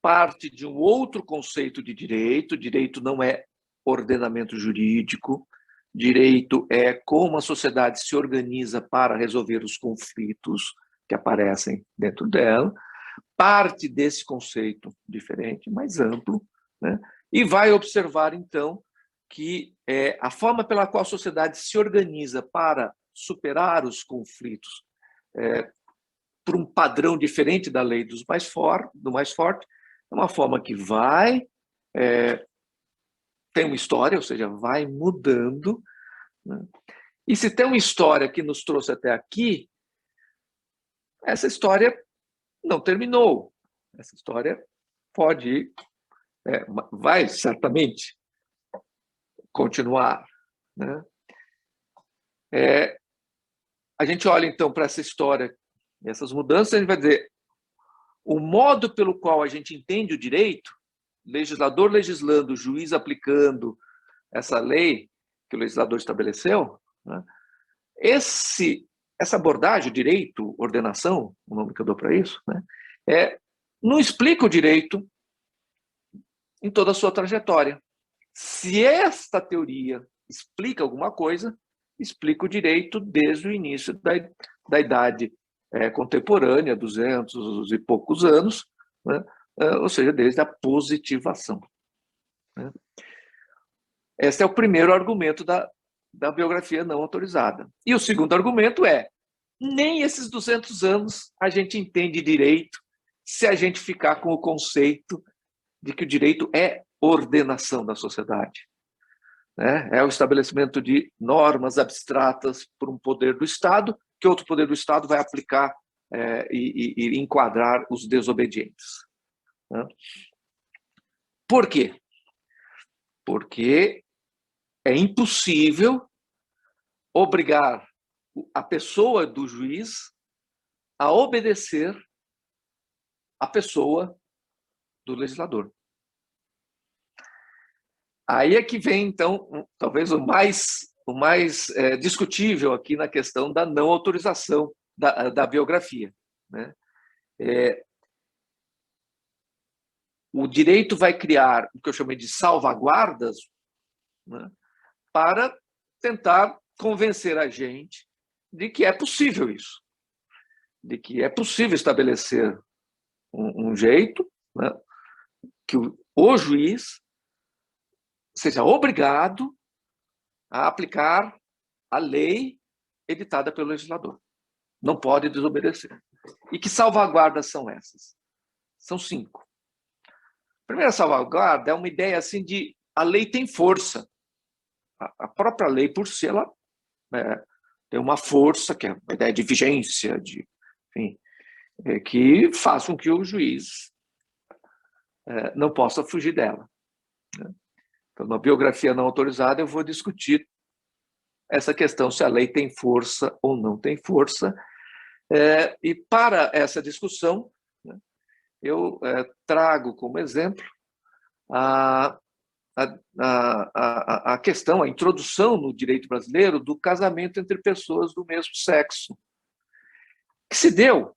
parte de um outro conceito de direito. Direito não é ordenamento jurídico, direito é como a sociedade se organiza para resolver os conflitos que aparecem dentro dela, parte desse conceito diferente, mais amplo, né? E vai observar, então, que a forma pela qual a sociedade se organiza para superar os conflitos por um padrão diferente da lei do mais forte, é uma forma que tem uma história, ou seja, vai mudando. Né? E se tem uma história que nos trouxe até aqui, essa história não terminou. Essa história vai certamente continuar. Né? A gente olha, então, para essa história, essas mudanças, a gente vai dizer o modo pelo qual a gente entende o direito, legislador legislando, juiz aplicando essa lei que o legislador estabeleceu, né? Essa abordagem, direito, ordenação, o nome que eu dou para isso, né? Não explica o direito em toda a sua trajetória. Se esta teoria explica alguma coisa, explica o direito desde o início da idade contemporânea, 200 e poucos anos, né? Ou seja, desde a positivação. Né? Esse é o primeiro argumento da biografia não autorizada. E o segundo argumento nem esses 200 anos a gente entende direito se a gente ficar com o conceito de que o direito é ordenação da sociedade. É o estabelecimento de normas abstratas por um poder do Estado, que outro poder do Estado vai aplicar e enquadrar os desobedientes. Né? Por quê? Porque é impossível obrigar a pessoa do juiz a obedecer a pessoa do legislador. Aí é que vem, então, talvez o mais discutível aqui na questão da não autorização da biografia. Né? O direito vai criar o que eu chamei de salvaguardas, né, para tentar convencer a gente de que é possível isso, de que é possível estabelecer um jeito, né, que o juiz seja obrigado a aplicar a lei editada pelo legislador. Não pode desobedecer. E que salvaguardas são essas? São 5. A primeira salvaguarda é uma ideia assim de a lei tem força. A própria lei, por si, ela tem uma força, que é a ideia de vigência, enfim, que faz com que o juiz não possa fugir dela. Então, na biografia não autorizada, eu vou discutir essa questão, se a lei tem força ou não tem força. E para essa discussão, eu trago como exemplo a questão, a introdução no direito brasileiro do casamento entre pessoas do mesmo sexo, que se deu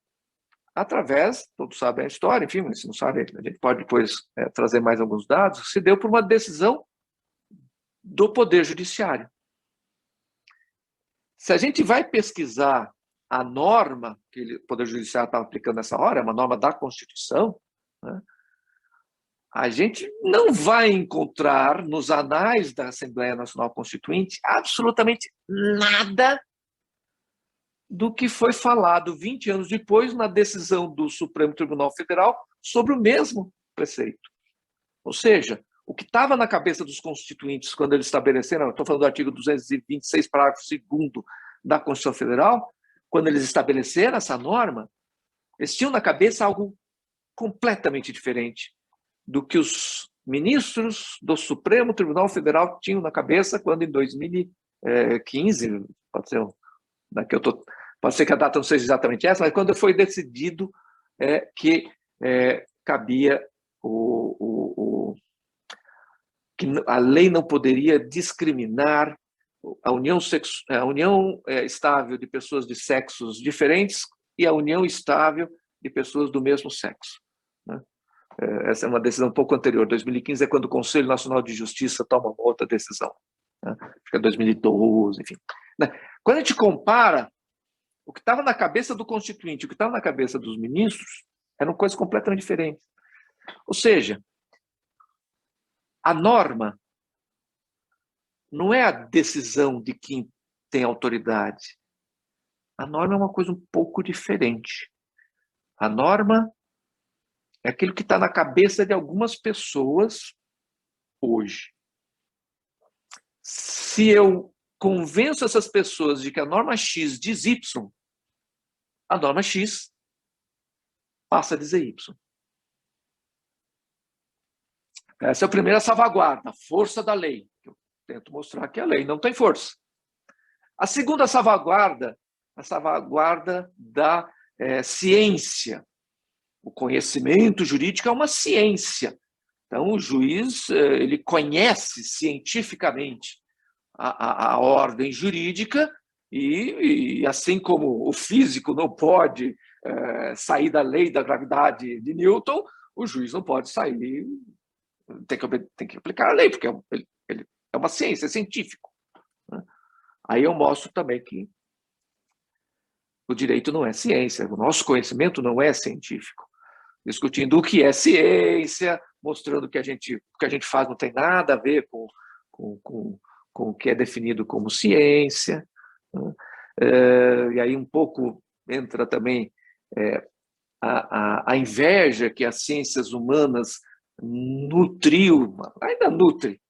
através, todos sabem a história, enfim, mas se não sabem, a gente pode depois trazer mais alguns dados, se deu por uma decisão do Poder Judiciário. Se a gente vai pesquisar a norma que o Poder Judiciário estava aplicando nessa hora, é uma norma da Constituição, né, a gente não vai encontrar nos anais da Assembleia Nacional Constituinte absolutamente nada do que foi falado 20 anos depois na decisão do Supremo Tribunal Federal sobre o mesmo preceito. Ou seja, o que estava na cabeça dos constituintes quando eles estabeleceram, estou falando do artigo 226, parágrafo 2º da Constituição Federal, quando eles estabeleceram essa norma, eles tinham na cabeça algo completamente diferente do que os ministros do Supremo Tribunal Federal tinham na cabeça quando, em 2015, pode ser que a data não seja exatamente essa, mas quando foi decidido que cabia que a lei não poderia discriminar a união estável de pessoas de sexos diferentes e a união estável de pessoas do mesmo sexo, né? Essa é uma decisão um pouco anterior. 2015 é quando o Conselho Nacional de Justiça toma uma outra decisão, né? Acho que é 2012, enfim. Quando a gente compara o que estava na cabeça do Constituinte e o que estava na cabeça dos ministros, eram coisas completamente diferentes. Ou seja, a norma não é a decisão de quem tem autoridade. A norma é uma coisa um pouco diferente. A norma é aquilo que está na cabeça de algumas pessoas hoje. Se eu convenço essas pessoas de que a norma X diz Y, a norma X passa a dizer Y. Essa é a primeira salvaguarda, a força da lei. Eu tento mostrar que a lei não tem força. A segunda salvaguarda, a salvaguarda da ciência. O conhecimento jurídico é uma ciência. Então, o juiz ele conhece cientificamente a ordem jurídica e assim como o físico não pode sair da lei da gravidade de Newton, o juiz não pode sair, tem que aplicar a lei, porque ele é uma ciência, é científico, né? Aí eu mostro também que o direito não é ciência, o nosso conhecimento não é científico. Discutindo o que é ciência, mostrando que o que a gente faz não tem nada a ver com o que é definido como ciência, né? E aí um pouco entra também a inveja que as ciências humanas ainda nutre,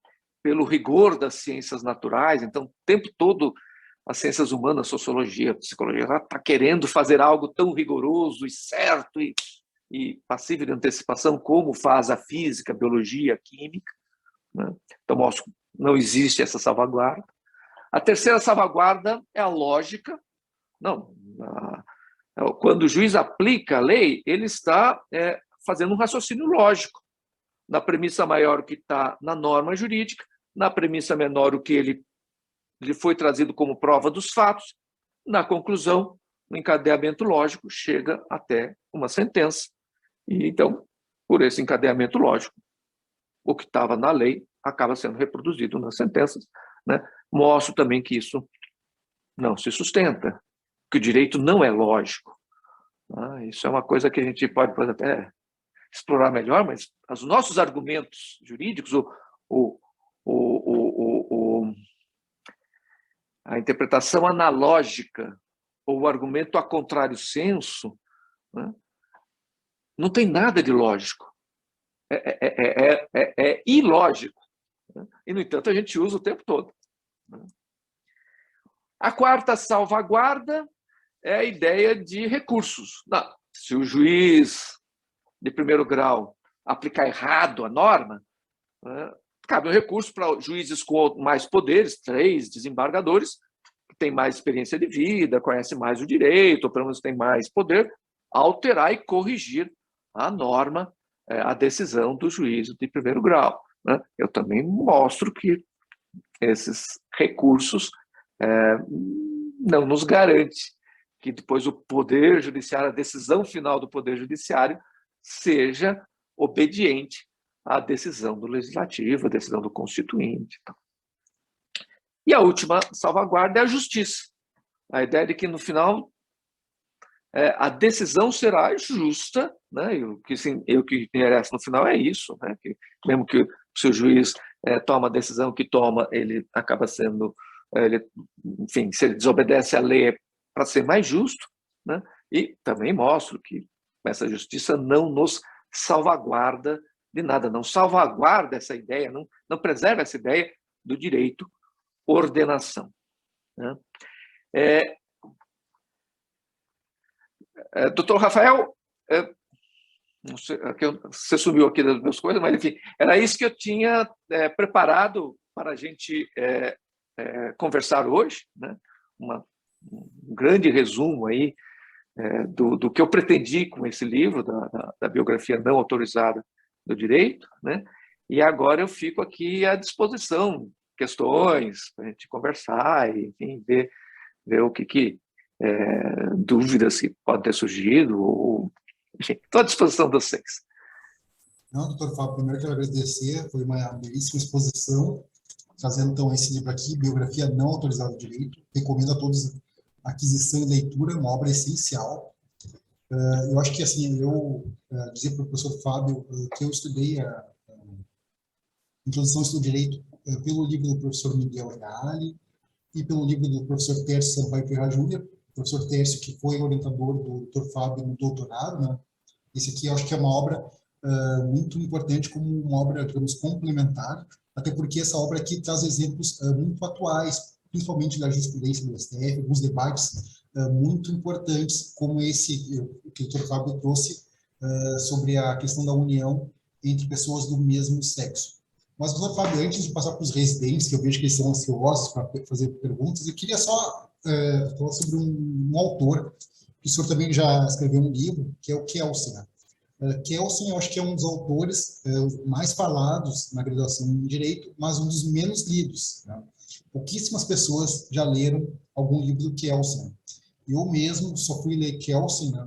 pelo rigor das ciências naturais. Então, o tempo todo, as ciências humanas, sociologia, psicologia, está querendo fazer algo tão rigoroso e certo e passível de antecipação, como faz a física, a biologia, a química, né? Então, mostro que não existe essa salvaguarda. A terceira salvaguarda é a lógica. Não, quando o juiz aplica a lei, ele está fazendo um raciocínio lógico. Na premissa maior, o que está na norma jurídica, na premissa menor, o que ele foi trazido como prova dos fatos, na conclusão, no encadeamento lógico, chega até uma sentença. E então, por esse encadeamento lógico, o que estava na lei acaba sendo reproduzido nas sentenças, né? Mostro também que isso não se sustenta, que o direito não é lógico. Isso é uma coisa que a gente pode até explorar melhor, mas os nossos argumentos jurídicos, a interpretação analógica ou o argumento a contrário senso, né, não tem nada de lógico. É ilógico, né? E, no entanto, a gente usa o tempo todo, né? A quarta salvaguarda é a ideia de recursos. Não, se o juiz de primeiro grau aplicar errado a norma, cabe um recurso para juízes com mais poderes, 3 desembargadores, que têm mais experiência de vida, conhecem mais o direito, ou pelo menos têm mais poder, alterar e corrigir a norma, a decisão do juiz de primeiro grau. Eu também mostro que esses recursos não nos garante que depois o Poder Judiciário, a decisão final do Poder Judiciário, seja obediente à decisão do Legislativo, à decisão do Constituinte. E a última salvaguarda é a justiça. A ideia de que, no final, a decisão será justa, né? E o que interessa no final é isso, né? Que, mesmo que o seu juiz toma a decisão que toma, ele acaba sendo, enfim, se ele desobedece à lei é para ser mais justo, né? E também mostro que essa justiça não nos salvaguarda de nada, não salvaguarda essa ideia, não preserva essa ideia do direito ordenação, né? Doutor Rafael, não sei, você sumiu aqui das minhas coisas, mas enfim, era isso que eu tinha preparado para a gente conversar hoje, né? Um grande resumo aí do que eu pretendi com esse livro, da biografia não autorizada do direito, né? E agora eu fico aqui à disposição, questões para a gente conversar e, enfim, ver o que dúvidas que podem ter surgido, ou, enfim, estou à disposição de vocês. Não, doutor Fábio, primeiro quero agradecer, foi uma belíssima exposição, trazendo então esse livro aqui, Biografia Não Autorizada do Direito. Recomendo a todos a aquisição e leitura, uma obra essencial. Eu acho que, assim, eu dizer para o professor Fábio que eu estudei a Introdução ao Estudo do Direito pelo livro do professor Miguel Reale e pelo livro do professor Tércio Sampaio Ferraz Júnior, professor Tércio, que foi orientador do Dr. Fábio no doutorado, né? Esse aqui eu acho que é uma obra muito importante, como uma obra, digamos, complementar, até porque essa obra aqui traz exemplos muito atuais, principalmente da jurisprudência do STF, alguns debates muito importantes, como esse que o Dr. Fábio trouxe sobre a questão da união entre pessoas do mesmo sexo. Mas, doutor Fábio, antes de passar para os residentes, que eu vejo que eles são ansiosos para fazer perguntas, eu queria só falar sobre um autor, que o senhor também já escreveu um livro, que é o Kelsen. Kelsen, eu acho que é um dos autores mais falados na graduação em Direito, mas um dos menos lidos, né? Pouquíssimas pessoas já leram algum livro do Kelsen. Eu mesmo só fui ler Kelsen, né,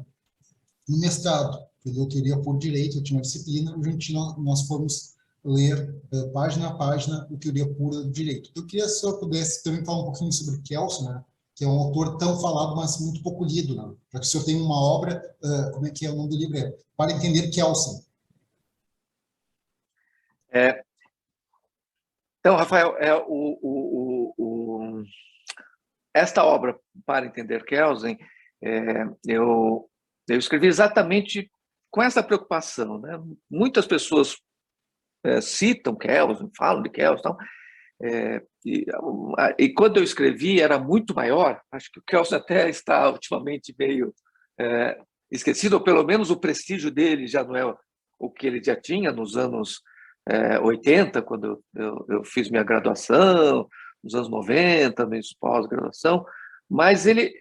no mestrado. Eu queria por Direito, eu tinha uma disciplina, nós fomos ler página a página o Teoria Pura do Direito. Eu queria, se o senhor pudesse também falar um pouquinho sobre Kelsen, né, que é um autor tão falado, mas muito pouco lido, né? Já que o senhor tem uma obra, como é que é o nome do livro? Para Entender Kelsen. Então, Rafael, esta obra, Para Entender Kelsen, eu escrevi exatamente com essa preocupação, né? Muitas pessoas citam Kelsen, falam de Kelsen, então, e quando eu escrevi era muito maior. Acho que o Kelsen até está ultimamente meio esquecido, ou pelo menos o prestígio dele já não é o que ele já tinha nos anos 80, quando eu fiz minha graduação, nos anos 90, meio pós-graduação, mas ele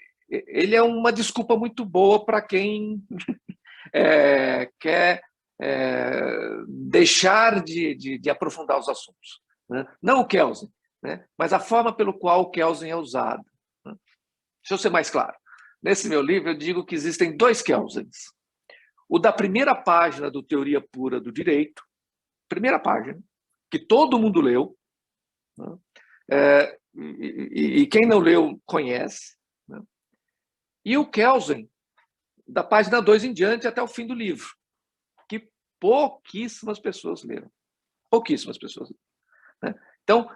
é uma desculpa muito boa para quem quer deixar de aprofundar os assuntos, né? Não o Kelsen, né? Mas a forma pelo qual o Kelsen é usado, né? Deixa eu ser mais claro. Nesse meu livro, eu digo que existem 2 Kelsens. O da primeira página do Teoria Pura do Direito, primeira página, que todo mundo leu, né? E quem não leu conhece, né? E o Kelsen, da página 2 em diante até o fim do livro, que pouquíssimas pessoas leram. Pouquíssimas pessoas leram, né? Então,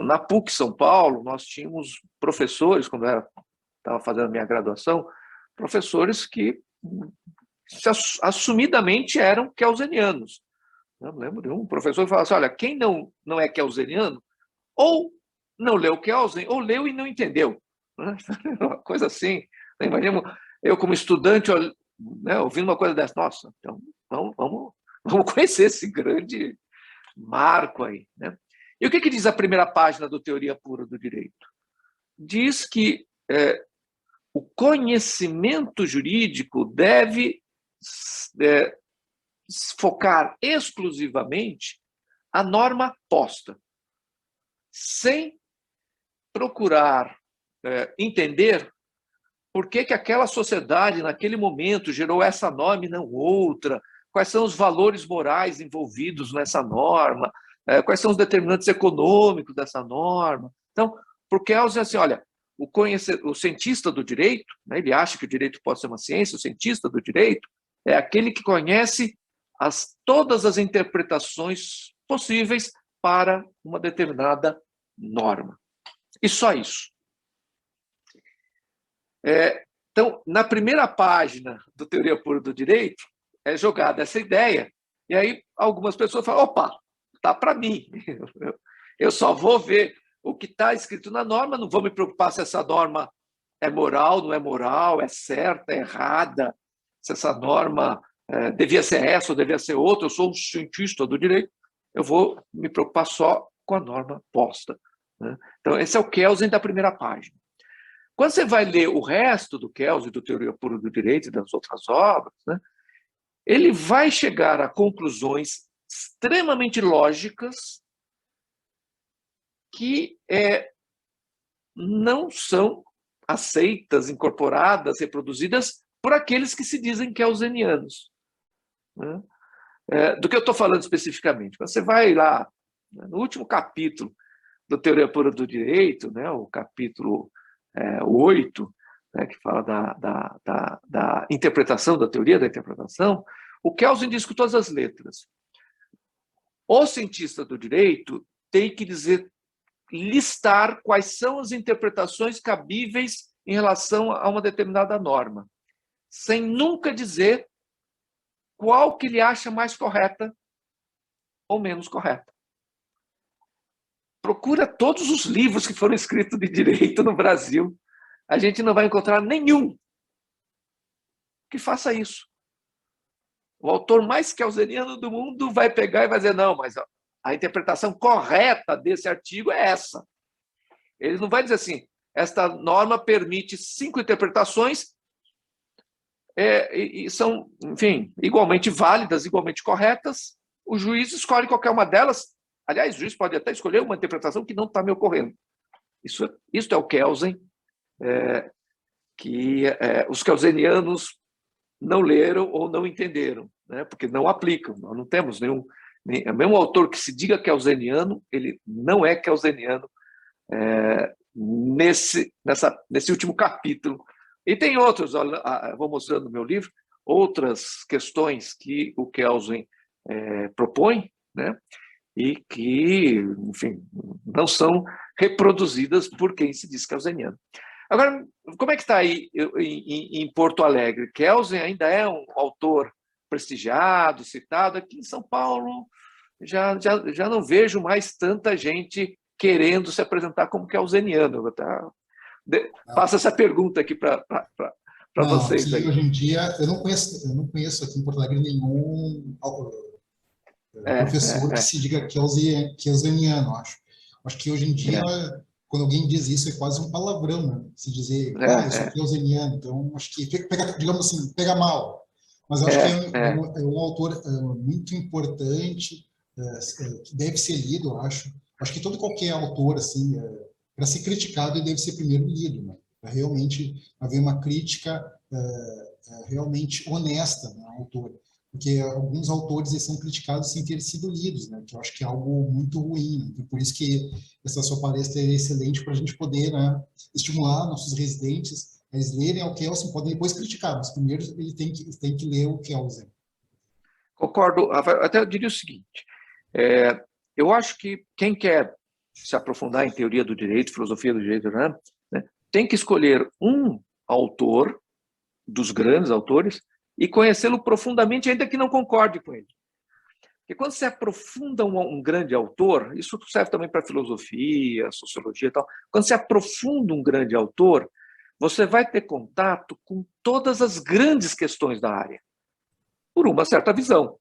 na PUC São Paulo, nós tínhamos professores, quando eu estava fazendo a minha graduação, professores que assumidamente eram kelsenianos. Eu lembro de um professor que falava assim: olha, quem não é kelseniano, ou não leu Kelsen ou leu e não entendeu. Né? Uma coisa assim. Imagina eu, como estudante, né, ouvindo uma coisa dessa. Nossa, então vamos conhecer esse grande marco aí. Né? E o que diz a primeira página do Teoria Pura do Direito? Diz que o conhecimento jurídico deve focar exclusivamente a norma posta, sem procurar entender por que aquela sociedade, naquele momento, gerou essa norma e não outra, quais são os valores morais envolvidos nessa norma, quais são os determinantes econômicos dessa norma. Então, por Kelsen, assim, olha, o cientista do direito, né, ele acha que o direito pode ser uma ciência, o cientista do direito é aquele que conhece todas as interpretações possíveis para uma determinada norma. E só isso. Então, na primeira página do Teoria Pura do Direito, é jogada essa ideia, e aí algumas pessoas falam, opa, tá para mim. Eu só vou ver o que está escrito na norma, não vou me preocupar se essa norma é moral, não é moral, é certa, é errada, se essa norma devia ser essa ou devia ser outra, eu sou um cientista do direito, eu vou me preocupar só com a norma posta. Né? Então, esse é o Kelsen da primeira página. Quando você vai ler o resto do Kelsen, do Teoria Pura do Direito e das outras obras, né, ele vai chegar a conclusões extremamente lógicas que não são aceitas, incorporadas, reproduzidas por aqueles que se dizem kelsenianos. Né? Do que eu estou falando especificamente? Você vai lá, no último capítulo do Teoria Pura do Direito, né, o capítulo 8, né, que fala da interpretação, da teoria da interpretação, o Kelsen diz com todas as letras. O cientista do direito tem que listar quais são as interpretações cabíveis em relação a uma determinada norma, sem nunca dizer qual que ele acha mais correta ou menos correta. Procura todos os livros que foram escritos de direito no Brasil. A gente não vai encontrar nenhum que faça isso. O autor mais kelseniano do mundo vai pegar e vai dizer, não, mas a interpretação correta desse artigo é essa. Ele não vai dizer assim, esta norma permite 5 interpretações e são, enfim, igualmente válidas, igualmente corretas. O juiz escolhe qualquer uma delas. Aliás, o juiz pode até escolher uma interpretação que não está me ocorrendo. Isso é o Kelsen, que os kelsenianos não leram ou não entenderam, né? Porque não aplicam. Nós não temos mesmo autor que se diga kelseniano, ele não é kelseniano nesse último capítulo. E tem outros, vou mostrando no meu livro, outras questões que o Kelsen propõe, né? E que, enfim, não são reproduzidas por quem se diz kelseniano. Agora, como é que está aí em Porto Alegre? Kelsen ainda é um autor prestigiado, citado. Aqui em São Paulo, já não vejo mais tanta gente querendo se apresentar como kelseniano. Faço essa pergunta aqui para vocês. Aqui, aí. hoje em dia, eu não conheço aqui em Porto Alegre nenhum professor que se diga kelseniano, acho. Acho que hoje em dia, quando alguém diz isso, é quase um palavrão, né? Se dizer, eu sou kelseniano. Então, acho que, digamos assim, pega mal. Mas acho que é um autor muito importante, que deve ser lido, acho. Acho que todo qualquer autor, assim, para ser criticado, ele deve ser primeiro lido, né? Para realmente haver uma crítica realmente honesta, né, ao autor. Porque alguns autores eles são criticados sem ter sido lidos, né? Que eu acho que é algo muito ruim. Né? Então, por isso que essa sua palestra é excelente para a gente poder, né, estimular nossos residentes a eles lerem o Kelsen, podem depois criticar, mas primeiro ele tem que ler o Kelsen. Concordo. Até eu diria o seguinte, eu acho que quem quer se aprofundar em teoria do direito, filosofia do direito, né, tem que escolher um autor, dos grandes autores, e conhecê-lo profundamente, ainda que não concorde com ele. que quando você aprofunda um grande autor, isso serve também para filosofia, sociologia e tal, quando você aprofunda um grande autor, você vai ter contato com todas as grandes questões da área, por uma certa visão.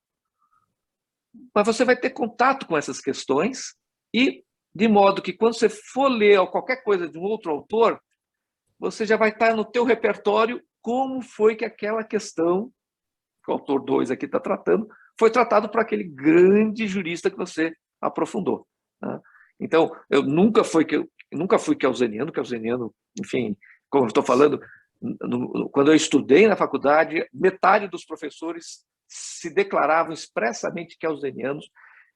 Mas você vai ter contato com essas questões e, de modo que quando você for ler qualquer coisa de um outro autor, você já vai estar no teu repertório como foi que aquela questão, que o autor 2 aqui está tratando, foi tratado por aquele grande jurista que você aprofundou. Né? Então, eu nunca fui keynesiano, enfim, como eu estou falando, quando eu estudei na faculdade, metade dos professores se declaravam expressamente keynesianos,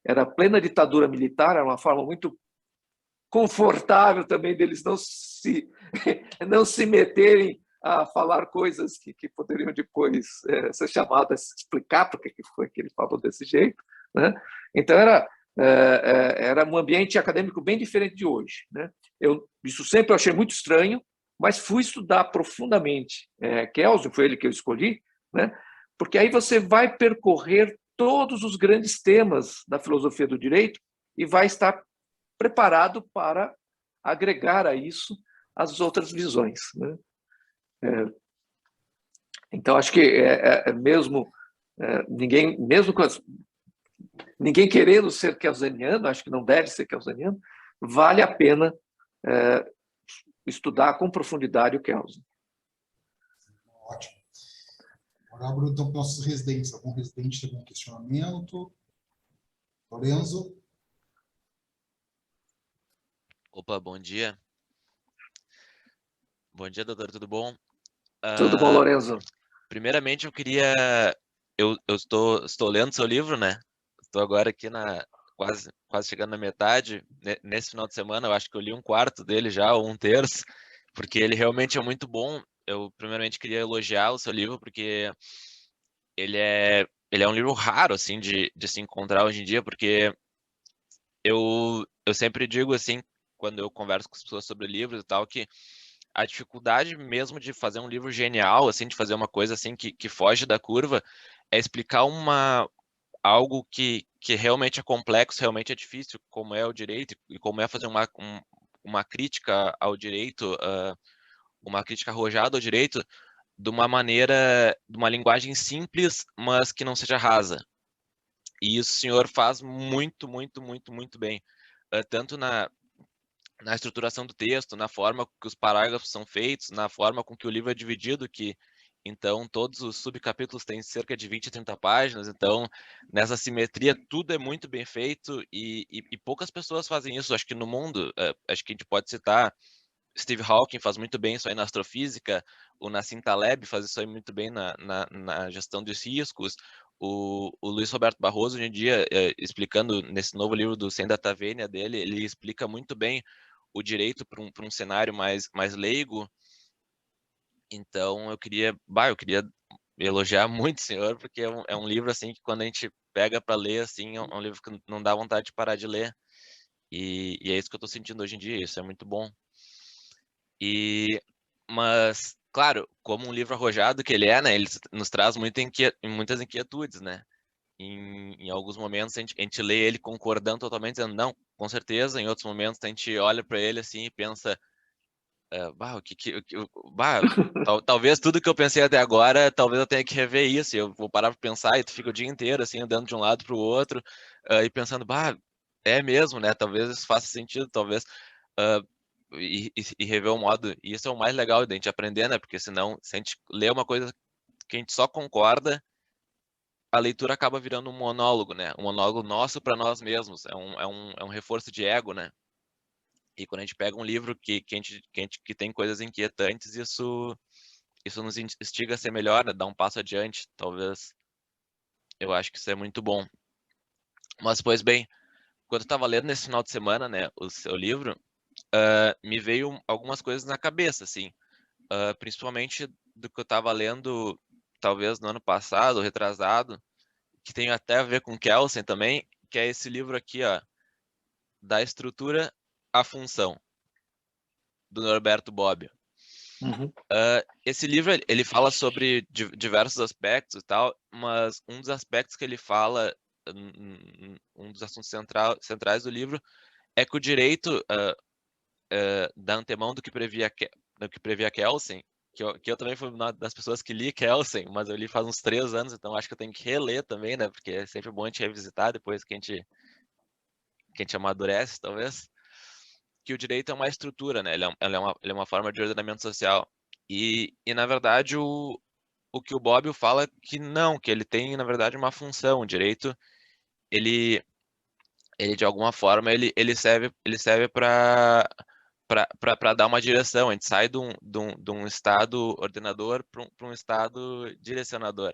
era plena ditadura militar, era uma forma muito confortável também deles não se meterem a falar coisas que poderiam depois ser chamadas a explicar porque que foi que ele falou desse jeito, né? Então era um ambiente acadêmico bem diferente de hoje, né? Isso sempre eu achei muito estranho, mas fui estudar profundamente Kelsen, foi ele que eu escolhi, né? Porque aí você vai percorrer todos os grandes temas da filosofia do direito e vai estar preparado para agregar a isso as outras visões, né? Então, acho que mesmo ninguém querendo ser kelseniano, acho que não deve ser kelseniano, vale a pena estudar com profundidade o Kelsen. Ótimo. Agora, Bruno, então, para nossos residentes. Algum residente tem algum questionamento? Lorenzo? Opa, bom dia. Bom dia, doutor, tudo bom? Tudo bom, Lorenzo? Primeiramente, eu estou lendo seu livro, né? Estou agora aqui quase chegando na metade. Nesse final de semana, eu acho que eu li um quarto dele já, ou um terço, porque ele realmente é muito bom. Eu, primeiramente, queria elogiar o seu livro, porque ele é um livro raro, assim, de se encontrar hoje em dia, porque eu sempre digo, assim, quando eu converso com as pessoas sobre livros e tal, que a dificuldade mesmo de fazer um livro genial, assim, de fazer uma coisa assim que foge da curva, é explicar algo que realmente é complexo, realmente é difícil, como é o direito e como é fazer uma crítica ao direito, uma crítica arrojada ao direito, de uma linguagem simples, mas que não seja rasa. E isso o senhor faz muito, muito, muito, muito bem. Tanto na estruturação do texto, na forma que os parágrafos são feitos, na forma com que o livro é dividido, que então todos os subcapítulos têm cerca de 20 a 30 páginas, então nessa simetria tudo é muito bem feito e poucas pessoas fazem isso, acho que no mundo, acho que a gente pode citar Steve Hawking faz muito bem isso aí na astrofísica, o Nassim Taleb faz isso aí muito bem na gestão dos riscos, o Luiz Roberto Barroso, hoje em dia, explicando nesse novo livro do Sem Data Vênia dele, ele explica muito bem o direito para um cenário mais leigo. Então, eu queria elogiar muito o senhor, porque é um livro assim que quando a gente pega para ler, assim, é um livro que não dá vontade de parar de ler. E é isso que eu estou sentindo hoje em dia, isso é muito bom. Mas, claro, como um livro arrojado que ele é, né, ele nos traz muitas inquietudes, né? Em alguns momentos a gente lê ele concordando totalmente, dizendo não, com certeza. Em outros momentos a gente olha para ele assim e pensa, talvez tudo que eu pensei até agora, talvez eu tenha que rever isso. Eu vou parar para pensar e tu fica o dia inteiro assim andando de um lado para o outro e pensando, é mesmo, né? Talvez isso faça sentido, talvez. E rever o modo. E isso é o mais legal de a gente aprender, né? Porque senão, se a gente lê uma coisa que a gente só concorda, a leitura acaba virando um monólogo, né? Um monólogo nosso para nós mesmos. É um reforço de ego, né? E quando a gente pega um livro que tem coisas inquietantes, isso nos instiga a ser melhor, né? Dar um passo adiante, talvez. Eu acho que isso é muito bom. Mas, pois bem, quando eu estava lendo nesse final de semana, né, o seu livro, me veio algumas coisas na cabeça, assim. Principalmente do que eu estava lendo, talvez no ano passado, retrasado, que tem até a ver com Kelsen também, que é esse livro aqui, ó, Da Estrutura à Função, do Norberto Bobbio. Uhum. Esse livro, ele fala sobre diversos aspectos e tal, mas um dos aspectos que ele fala um dos assuntos centrais do livro é que o direito, da antemão do que previa Kelsen, que eu também fui uma das pessoas que li Kelsen, mas eu li faz uns 3 anos, então acho que eu tenho que reler também, né? Porque é sempre bom a gente revisitar depois que a gente amadurece, talvez. Que o direito é uma estrutura, né? Ele é uma forma de ordenamento social. E na verdade, o que o Bobbio fala é que não, que ele tem, na verdade, uma função. O direito, ele de alguma forma, ele serve para dar uma direção. A gente sai de um estado ordenador para um estado direcionador.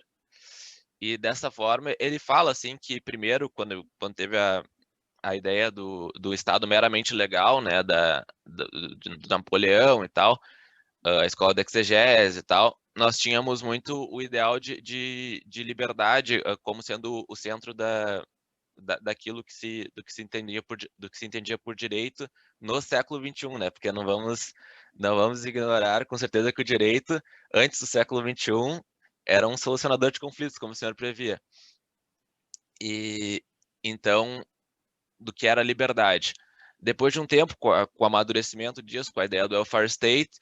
E dessa forma, ele fala assim que primeiro, quando teve a ideia do estado meramente legal, né, do Napoleão e tal, a escola da exegese e tal, nós tínhamos muito o ideal de liberdade como sendo o centro daquilo do que se entendia por direito no século XXI, né? Porque não vamos ignorar com certeza que o direito antes do século XXI era um solucionador de conflitos, como o senhor previa. E então, do que era liberdade. Depois de um tempo, com o amadurecimento disso, com a ideia do welfare state,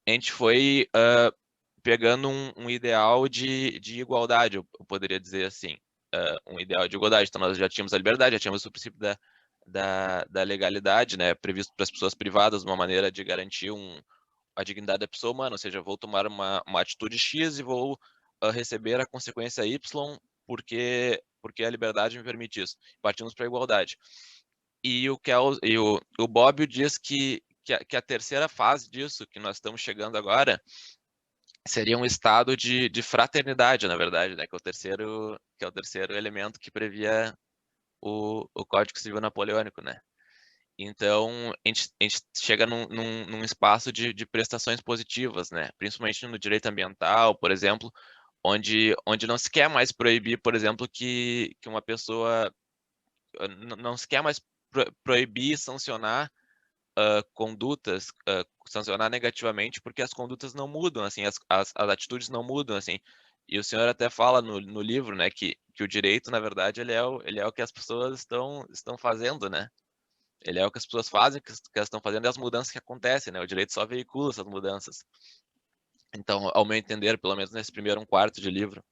a gente foi pegando um ideal de igualdade, eu poderia dizer assim. Um ideal de igualdade. Então, nós já tínhamos a liberdade, já tínhamos o princípio da legalidade, né, previsto para as pessoas privadas, uma maneira de garantir a dignidade da pessoa humana, ou seja, vou tomar uma atitude X e vou receber a consequência Y porque a liberdade me permite isso. Partimos para a igualdade. E o Bobbio diz que a terceira fase disso, que nós estamos chegando agora, seria um estado de fraternidade, na verdade, né? Que é o terceiro elemento que previa o Código Civil Napoleônico, né? Então, a gente chega num espaço de prestações positivas, né? Principalmente no direito ambiental, por exemplo, onde não se quer mais proibir, por exemplo, que uma pessoa... Não se quer mais proibir e sancionar condutas, sancionar negativamente, porque as condutas não mudam, assim, as atitudes não mudam, assim. E o senhor até fala no livro, né, que o direito, na verdade, ele é o que as pessoas estão fazendo, né? Ele é o que as pessoas fazem, que elas estão fazendo, e as mudanças que acontecem, né? O direito só veicula essas mudanças. Então, ao meu entender, pelo menos nesse primeiro 1/4 de livro.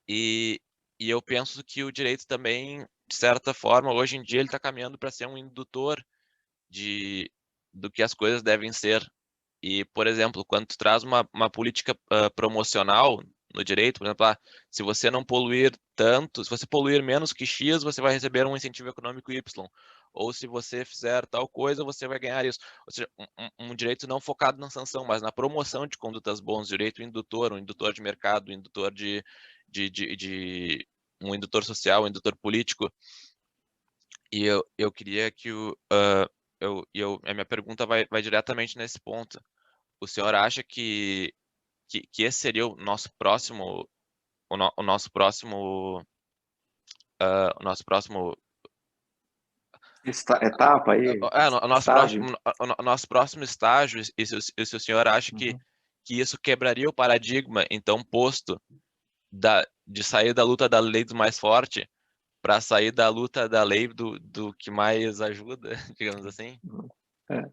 E eu penso que o direito também, de certa forma, hoje em dia, ele está caminhando para ser um indutor do que as coisas devem ser. E, por exemplo, quando tu traz uma política promocional no direito, por exemplo, se você não poluir tanto, se você poluir menos que X, você vai receber um incentivo econômico Y. Ou se você fizer tal coisa, você vai ganhar isso. Ou seja, um direito não focado na sanção, mas na promoção de condutas boas, direito indutor, um indutor de mercado, um indutor um indutor social, um indutor político. E eu queria que a minha pergunta vai diretamente nesse ponto. O senhor acha que esse seria o nosso próximo, o nosso próximo, o nosso próximo, Etapa aí, estágio. o nosso próximo estágio, e se o senhor acha que isso quebraria o paradigma, então, posto de sair da luta da lei do mais forte para sair da luta da lei do que mais ajuda, digamos assim? É.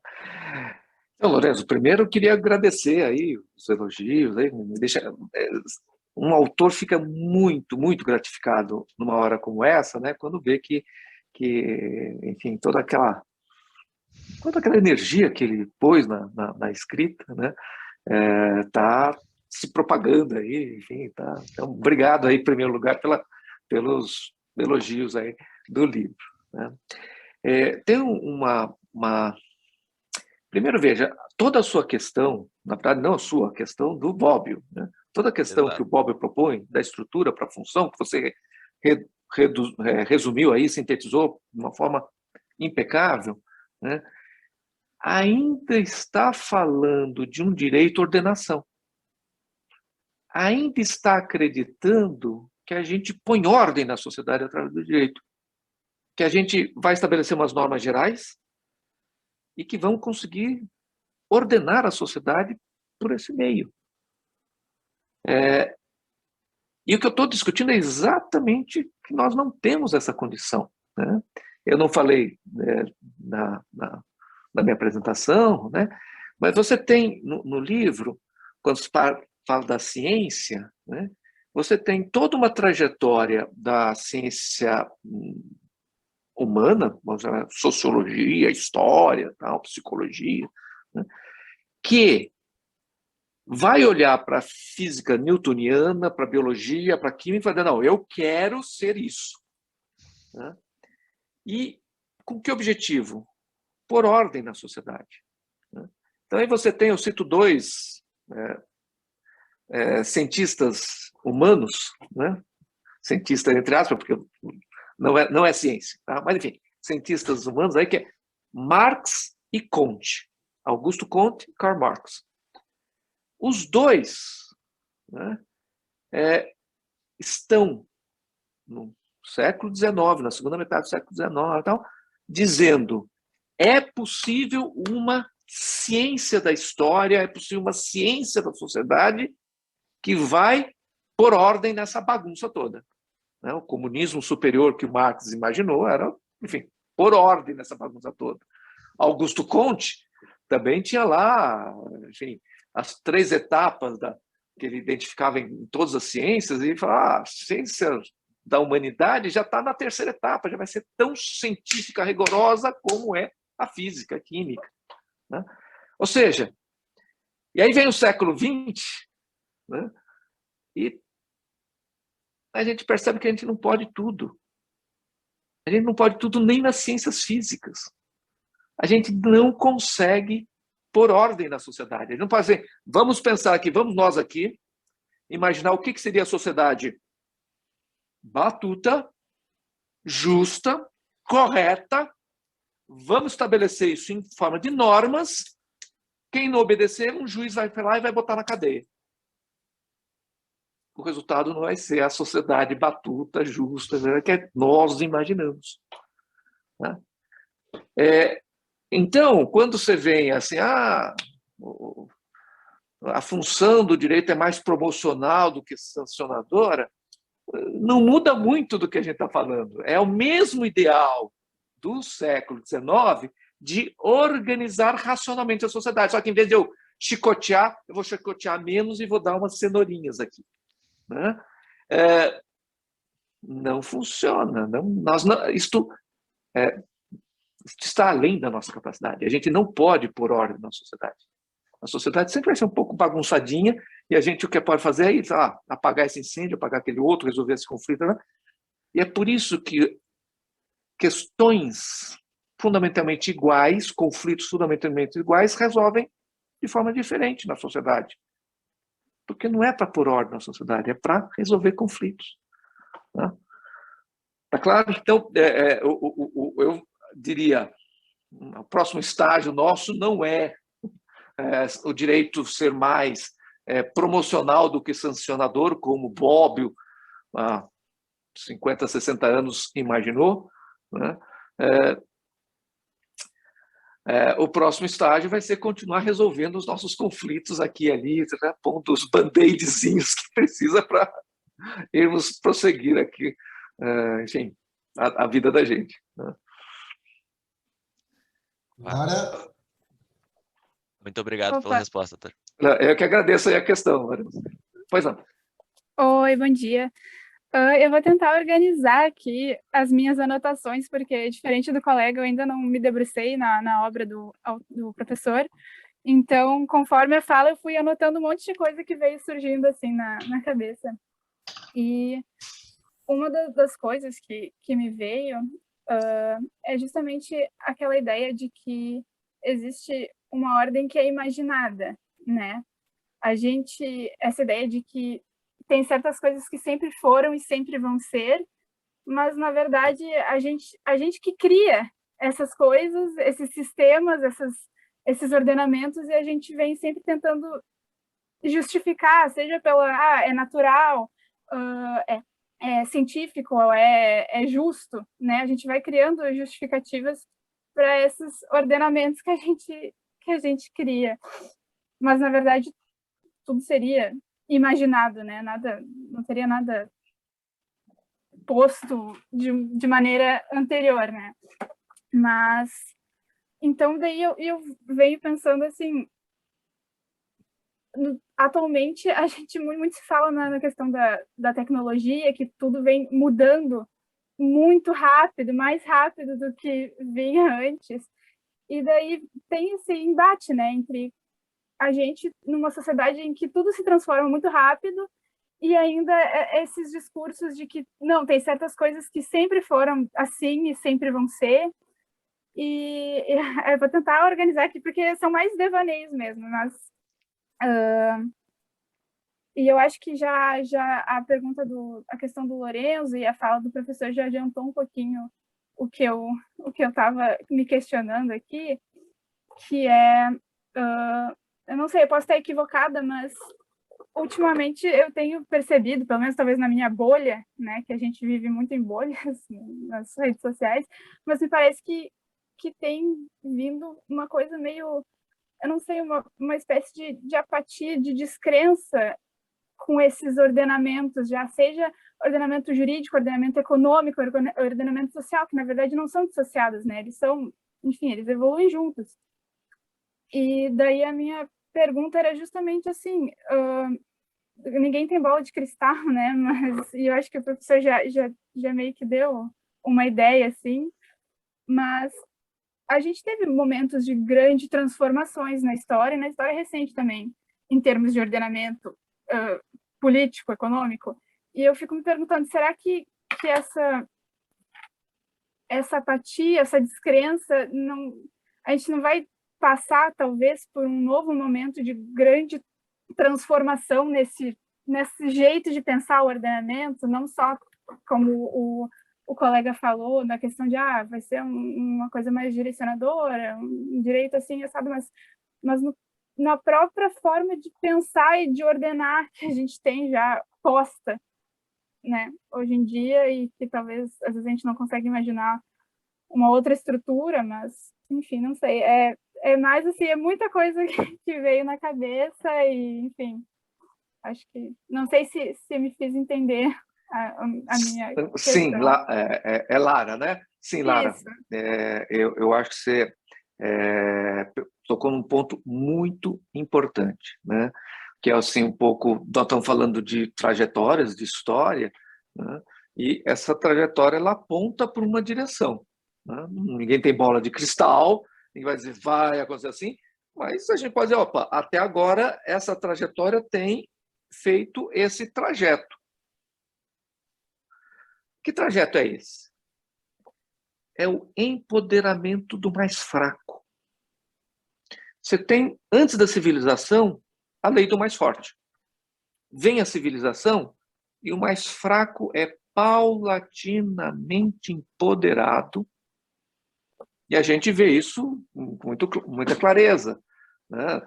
Então, Lourenço, primeiro eu queria agradecer aí os elogios, aí, um autor fica muito, muito gratificado numa hora como essa, né, quando vê que enfim, toda aquela energia que ele pôs na escrita, né, tá se propagando aí, enfim, tá. Então, obrigado aí, em primeiro lugar, pelos elogios aí do livro, né. Tem primeiro, veja, toda a sua questão, na verdade, não a sua, a questão do Bobbio, né? Toda a questão que o Bobbio propõe, da estrutura para a função, que você resumiu aí, sintetizou de uma forma impecável, né? Ainda está falando de um direito à ordenação. Ainda está acreditando que a gente põe ordem na sociedade através do direito. Que a gente vai estabelecer umas normas gerais e que vão conseguir ordenar a sociedade por esse meio. E o que eu estou discutindo é exatamente que nós não temos essa condição, né? Eu não falei na minha apresentação, né? Mas você tem no livro, quando se fala da ciência, né? Você tem toda uma trajetória da ciência humana, sociologia, história, tal, psicologia, né? Que vai olhar para a física newtoniana, para a biologia, para a química, e vai dizer, não, eu quero ser isso, né? E com que objetivo? Por ordem na sociedade, né? Então, aí você tem, eu cito dois cientistas humanos, né? Cientista entre aspas, porque não é ciência, tá? Mas, enfim, cientistas humanos aí que é Marx e Comte, Augusto Comte e Karl Marx. Os dois, né, estão no século XIX, na segunda metade do século XIX, tal, dizendo é possível uma ciência da história, é possível uma ciência da sociedade que vai por ordem nessa bagunça toda, né? O comunismo superior que o Marx imaginou era, enfim, por ordem nessa bagunça toda. Augusto Comte também tinha lá, enfim, as 3 etapas que ele identificava em todas as ciências, e ele falava, a ciência da humanidade já está na 3ª etapa, já vai ser tão científica, rigorosa como é a física, a química, né? Ou seja, e aí vem o século XX, né? E a gente percebe que a gente não pode tudo. A gente não pode tudo nem nas ciências físicas. A gente não consegue pôr ordem na sociedade. A gente não pode dizer, vamos pensar aqui, vamos nós aqui, imaginar o que seria a sociedade batuta, justa, correta, vamos estabelecer isso em forma de normas, quem não obedecer, um juiz vai lá e vai botar na cadeia. O resultado não vai ser a sociedade batuta, justa, né, que nós imaginamos, né? Então, quando você vem assim, a função do direito é mais promocional do que sancionadora, não muda muito do que a gente está falando. É o mesmo ideal do século XIX de organizar racionalmente a sociedade. Só que, em vez de eu chicotear, eu vou chicotear menos e vou dar umas cenourinhas aqui, né? Não funciona. Isto está além da nossa capacidade. A gente não pode pôr ordem na sociedade. A sociedade sempre vai ser um pouco bagunçadinha e a gente o que pode fazer é apagar esse incêndio, apagar aquele outro, resolver esse conflito, né? E é por isso que questões fundamentalmente iguais, conflitos fundamentalmente iguais, resolvem de forma diferente na sociedade. Porque não é para pôr ordem na sociedade, é para resolver conflitos, né? Tá claro? Então, eu diria, o próximo estágio nosso não é o direito ser mais promocional do que sancionador, como Bobbio, há 50, 60 anos, imaginou, né? O próximo estágio vai ser continuar resolvendo os nossos conflitos aqui e ali, né? Pondo os band-aidzinhos que precisa para irmos prosseguir aqui, enfim, a vida da gente, né? Agora... Muito obrigado pela resposta, doutor. Eu que agradeço aí a questão, Maria. Pois não. Oi, bom dia. Eu vou tentar organizar aqui as minhas anotações, porque, diferente do colega, eu ainda não me debrucei na obra do professor. Então, conforme eu falo, eu fui anotando um monte de coisa que veio surgindo assim na cabeça. E uma das coisas que me veio é justamente aquela ideia de que existe uma ordem que é imaginada, né? Essa ideia de que tem certas coisas que sempre foram e sempre vão ser, mas, na verdade, a gente que cria essas coisas, esses sistemas, esses ordenamentos, e a gente vem sempre tentando justificar, seja pela, é natural, é científico, é justo, né? A gente vai criando justificativas para esses ordenamentos que a gente cria. Mas, na verdade, tudo seria imaginado, né? Nada, não teria nada posto de maneira anterior, né? Mas, então, daí eu venho pensando assim, atualmente a gente muito se fala na questão da tecnologia, que tudo vem mudando muito rápido, mais rápido do que vinha antes, e daí tem esse embate, né, entre a gente numa sociedade em que tudo se transforma muito rápido e ainda esses discursos de que não, tem certas coisas que sempre foram assim e sempre vão ser, e eu vou tentar organizar aqui porque são mais devaneios mesmo, mas e eu acho que já a pergunta a questão do Lorenzo e a fala do professor já adiantou um pouquinho o que eu estava me questionando aqui, que é, eu não sei, eu posso estar equivocada, mas ultimamente eu tenho percebido, pelo menos talvez na minha bolha, né, que a gente vive muito em bolhas nas redes sociais, mas me parece que tem vindo uma coisa meio, eu não sei, uma espécie de apatia, de descrença com esses ordenamentos, já seja ordenamento jurídico, ordenamento econômico, ordenamento social, que na verdade não são dissociados, né? Eles são, enfim, eles evoluem juntos. E daí a minha pergunta era justamente assim, ninguém tem bola de cristal, né? Mas e eu acho que o professor já meio que deu uma ideia, assim, mas a gente teve momentos de grandes transformações na história, e na história recente também, em termos de ordenamento político, econômico, e eu fico me perguntando, será que essa apatia, essa descrença, não, a gente não vai passar, talvez, por um novo momento de grande transformação nesse jeito de pensar o ordenamento, não só como o colega falou, na questão de, vai ser uma coisa mais direcionadora, um direito assim, sabe, mas na própria forma de pensar e de ordenar que a gente tem já posta, né, hoje em dia, e que talvez, às vezes, a gente não consegue imaginar uma outra estrutura, mas, enfim, não sei, é mais assim, é muita coisa que veio na cabeça e, enfim, acho que, não sei se me fiz entender a minha Sim, questão. Lara, né? Sim, Lara, Isso. eu acho que você tocou num ponto muito importante, né? Que é assim um pouco, nós estamos falando de trajetórias, de história, né? E essa trajetória ela aponta para uma direção, né? Ninguém tem bola de cristal, ninguém vai dizer vai acontecer assim, mas a gente pode dizer, opa, até agora essa trajetória tem feito esse trajeto. Que trajeto é esse? É o empoderamento do mais fraco. Você tem, antes da civilização, a lei do mais forte. Vem a civilização e o mais fraco é paulatinamente empoderado. E a gente vê isso com muita clareza, né?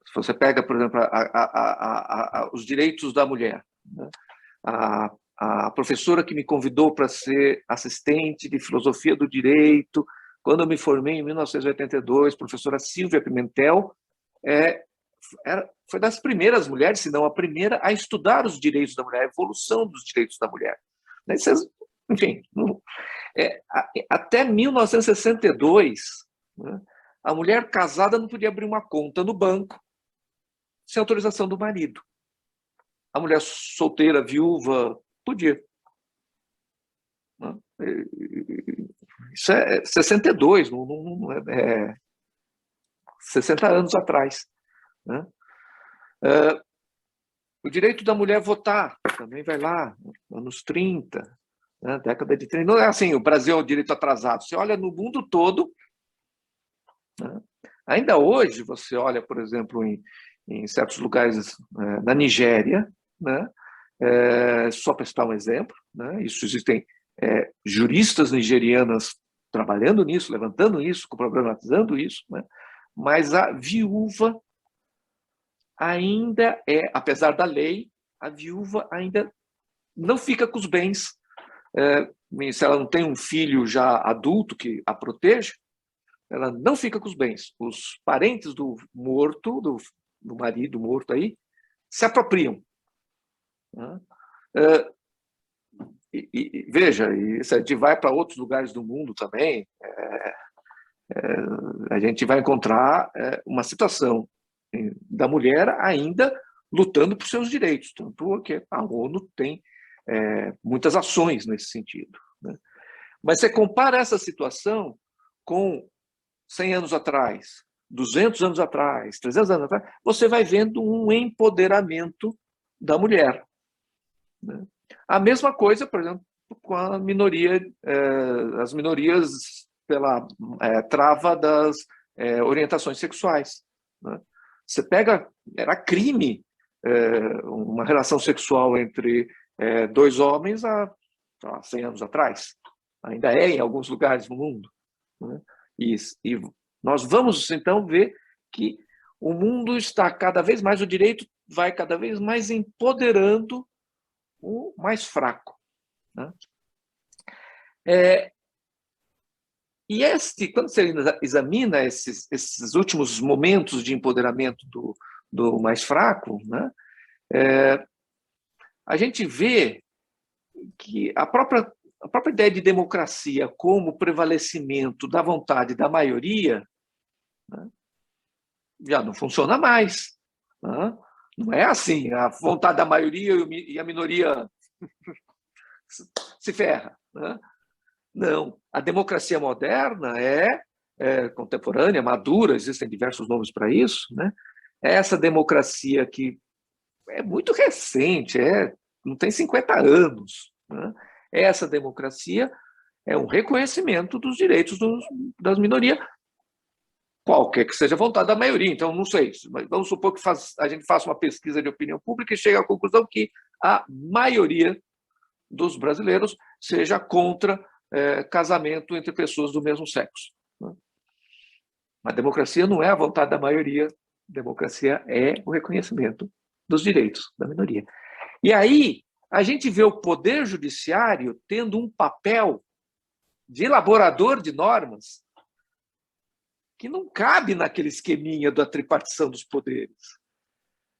Se você pega, por exemplo, os direitos da mulher, né? A professora que me convidou para ser assistente de filosofia do direito, quando eu me formei em 1982, professora Silvia Pimentel, foi das primeiras mulheres, se não a primeira, a estudar os direitos da mulher, a evolução dos direitos da mulher. Enfim, até 1962, né, a mulher casada não podia abrir uma conta no banco sem autorização do marido. A mulher solteira, viúva, podia. Isso é 62, não é 60 anos atrás, né? O direito da mulher votar também vai lá, anos 30, né? Década de 30. Não é assim, o Brasil é o direito atrasado. Você olha no mundo todo, né? Ainda hoje, você olha, por exemplo, em certos lugares na Nigéria, né? Só para citar um exemplo, né? Isso existem juristas nigerianas trabalhando nisso, levantando isso, problematizando isso, né? Mas a viúva ainda apesar da lei, a viúva ainda não fica com os bens. Se ela não tem um filho já adulto que a proteja, ela não fica com os bens. Os parentes do morto, do marido morto aí, se apropriam. Né? Veja, a gente vai para outros lugares do mundo também, a gente vai encontrar uma situação da mulher ainda lutando por seus direitos, tanto que a ONU tem muitas ações nesse sentido. Né? Mas você compara essa situação com 100 anos atrás, 200 anos atrás, 300 anos atrás, você vai vendo um empoderamento da mulher. Né? A mesma coisa, por exemplo, com a minoria, as minorias pela trava das orientações sexuais. Né? Você pega, era crime uma relação sexual entre dois homens há 100 anos atrás. Ainda é em alguns lugares do mundo. Né? E nós vamos, então, ver que o mundo está cada vez mais, o direito vai cada vez mais empoderando o mais fraco. Né? E quando você examina esses últimos momentos de empoderamento do mais fraco, né, a gente vê que a própria ideia de democracia como prevalecimento da vontade da maioria, né, já não funciona mais. Né? Não é assim, a vontade da maioria e a minoria se ferra. Né? Não, a democracia moderna contemporânea, madura, existem diversos nomes para isso, né? É essa democracia que é muito recente, não tem 50 anos. Né? Essa democracia é um reconhecimento dos direitos das minorias, qualquer que seja a vontade da maioria. Então, não sei, mas vamos supor que a gente faça uma pesquisa de opinião pública e chegue à conclusão que a maioria dos brasileiros seja contra casamento entre pessoas do mesmo sexo. Né? A democracia não é a vontade da maioria, a democracia é o reconhecimento dos direitos da minoria. E aí, a gente vê o Poder Judiciário tendo um papel de elaborador de normas que não cabe naquele esqueminha da tripartição dos poderes.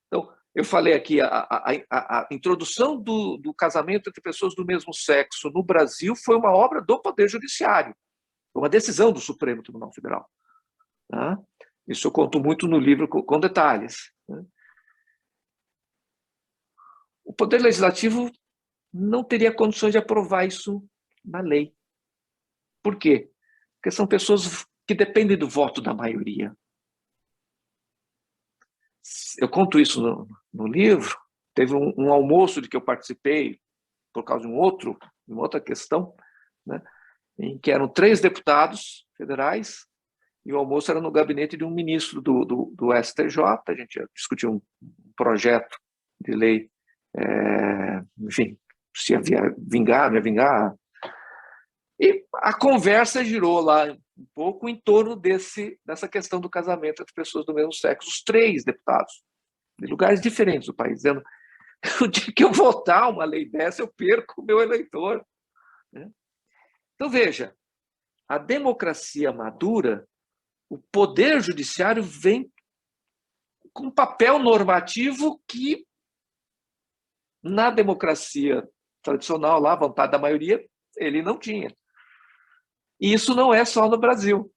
Então, eu falei aqui, a introdução do casamento entre pessoas do mesmo sexo no Brasil foi uma obra do Poder Judiciário, foi uma decisão do Supremo Tribunal Federal. Tá? Isso eu conto muito no livro com detalhes. Né? O Poder Legislativo não teria condições de aprovar isso na lei. Por quê? Porque são pessoas que dependem do voto da maioria. Eu conto isso no livro. Teve um almoço de que eu participei por causa de uma outra questão, né, em que eram 3 deputados federais e o almoço era no gabinete de um ministro do STJ. A gente discutiu um projeto de lei, enfim, se ia vingar, não ia vingar. E a conversa girou lá um pouco em torno dessa questão do casamento entre pessoas do mesmo sexo. Os 3 deputados, de lugares diferentes do país, dizendo: o dia que eu votar uma lei dessa, eu perco o meu eleitor. Né? Então, veja, a democracia madura, o Poder Judiciário vem com um papel normativo que, na democracia tradicional, lá, a vontade da maioria, ele não tinha. E isso não é só no Brasil.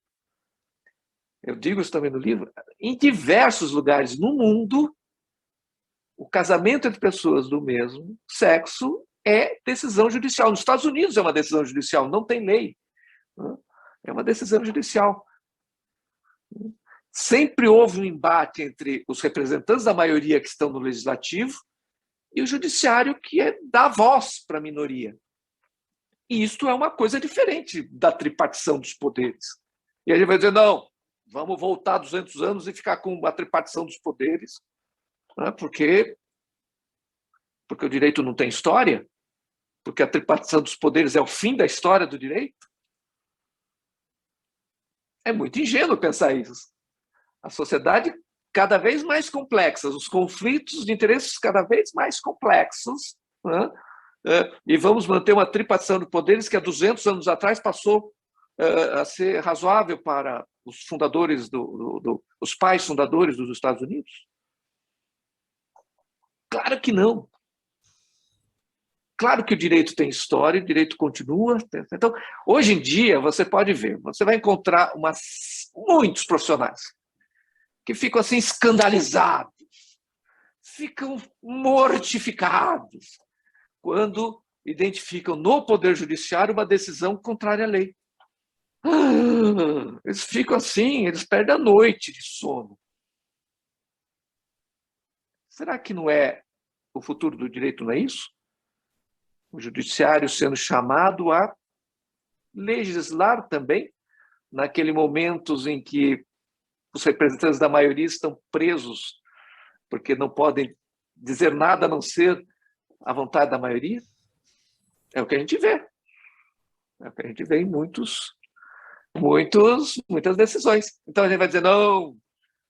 Eu digo isso também no livro. Em diversos lugares no mundo, o casamento entre pessoas do mesmo sexo é decisão judicial. Nos Estados Unidos é uma decisão judicial, não tem lei. É uma decisão judicial. Sempre houve um embate entre os representantes da maioria que estão no legislativo e o judiciário que dá voz para a minoria. E isto é uma coisa diferente da tripartição dos poderes. E a gente vai dizer: não, vamos voltar 200 anos e ficar com a tripartição dos poderes, né? Porque o direito não tem história? Porque a tripartição dos poderes é o fim da história do direito? É muito ingênuo pensar isso. A sociedade cada vez mais complexa, os conflitos de interesses cada vez mais complexos, né? E vamos manter uma tripartição de poderes que há 200 anos atrás passou a ser razoável para os fundadores, os pais fundadores dos Estados Unidos. Claro que não. Claro que o direito tem história, o direito continua. Então, hoje em dia, você pode ver, você vai encontrar muitos profissionais que ficam assim escandalizados, ficam mortificados quando identificam no Poder Judiciário uma decisão contrária à lei. Eles ficam assim, eles perdem a noite de sono. Será que não é o futuro do direito, não é isso? O judiciário sendo chamado a legislar também, naquele momentos em que os representantes da maioria estão presos, porque não podem dizer nada a não ser a vontade da maioria? É o que a gente vê. É o que a gente vê em muitas decisões. Então a gente vai dizer, não,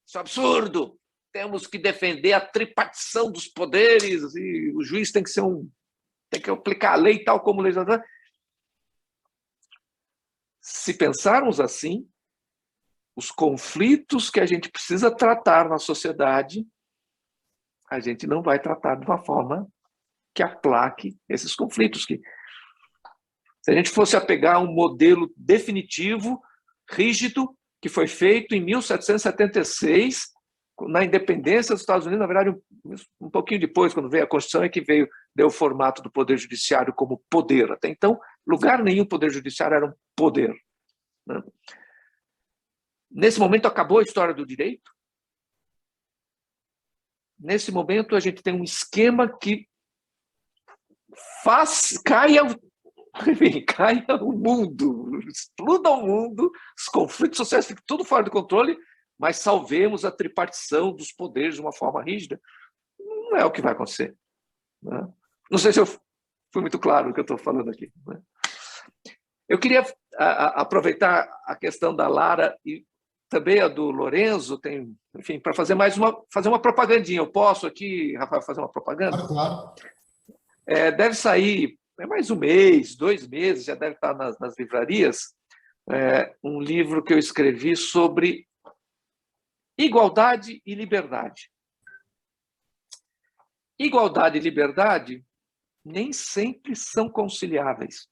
isso é absurdo, temos que defender a tripartição dos poderes e o juiz tem que aplicar a lei tal como o legislador. Se pensarmos assim, os conflitos que a gente precisa tratar na sociedade, a gente não vai tratar de uma forma que aplaque esses conflitos. Se a gente fosse apegar um modelo definitivo, rígido, que foi feito em 1776, na independência dos Estados Unidos, na verdade, um pouquinho depois, quando veio a Constituição, é que deu o formato do Poder Judiciário como poder. Até então, lugar nenhum Poder Judiciário era um poder. Né? Nesse momento, acabou a história do direito. Nesse momento, a gente tem um esquema que caia o mundo, exploda o mundo, os conflitos sociais ficam tudo fora de controle, mas salvemos a tripartição dos poderes de uma forma rígida. Não é o que vai acontecer. Né? Não sei se eu fui muito claro no que eu estou falando aqui. Né? Eu queria aproveitar a questão da Lara e também a do Lorenzo, enfim, para fazer uma propagandinha. Eu posso aqui, Rafael, fazer uma propaganda? Claro. Deve sair mais um mês, 2 meses, já deve estar nas livrarias, um livro que eu escrevi sobre igualdade e liberdade. Igualdade e liberdade nem sempre são conciliáveis.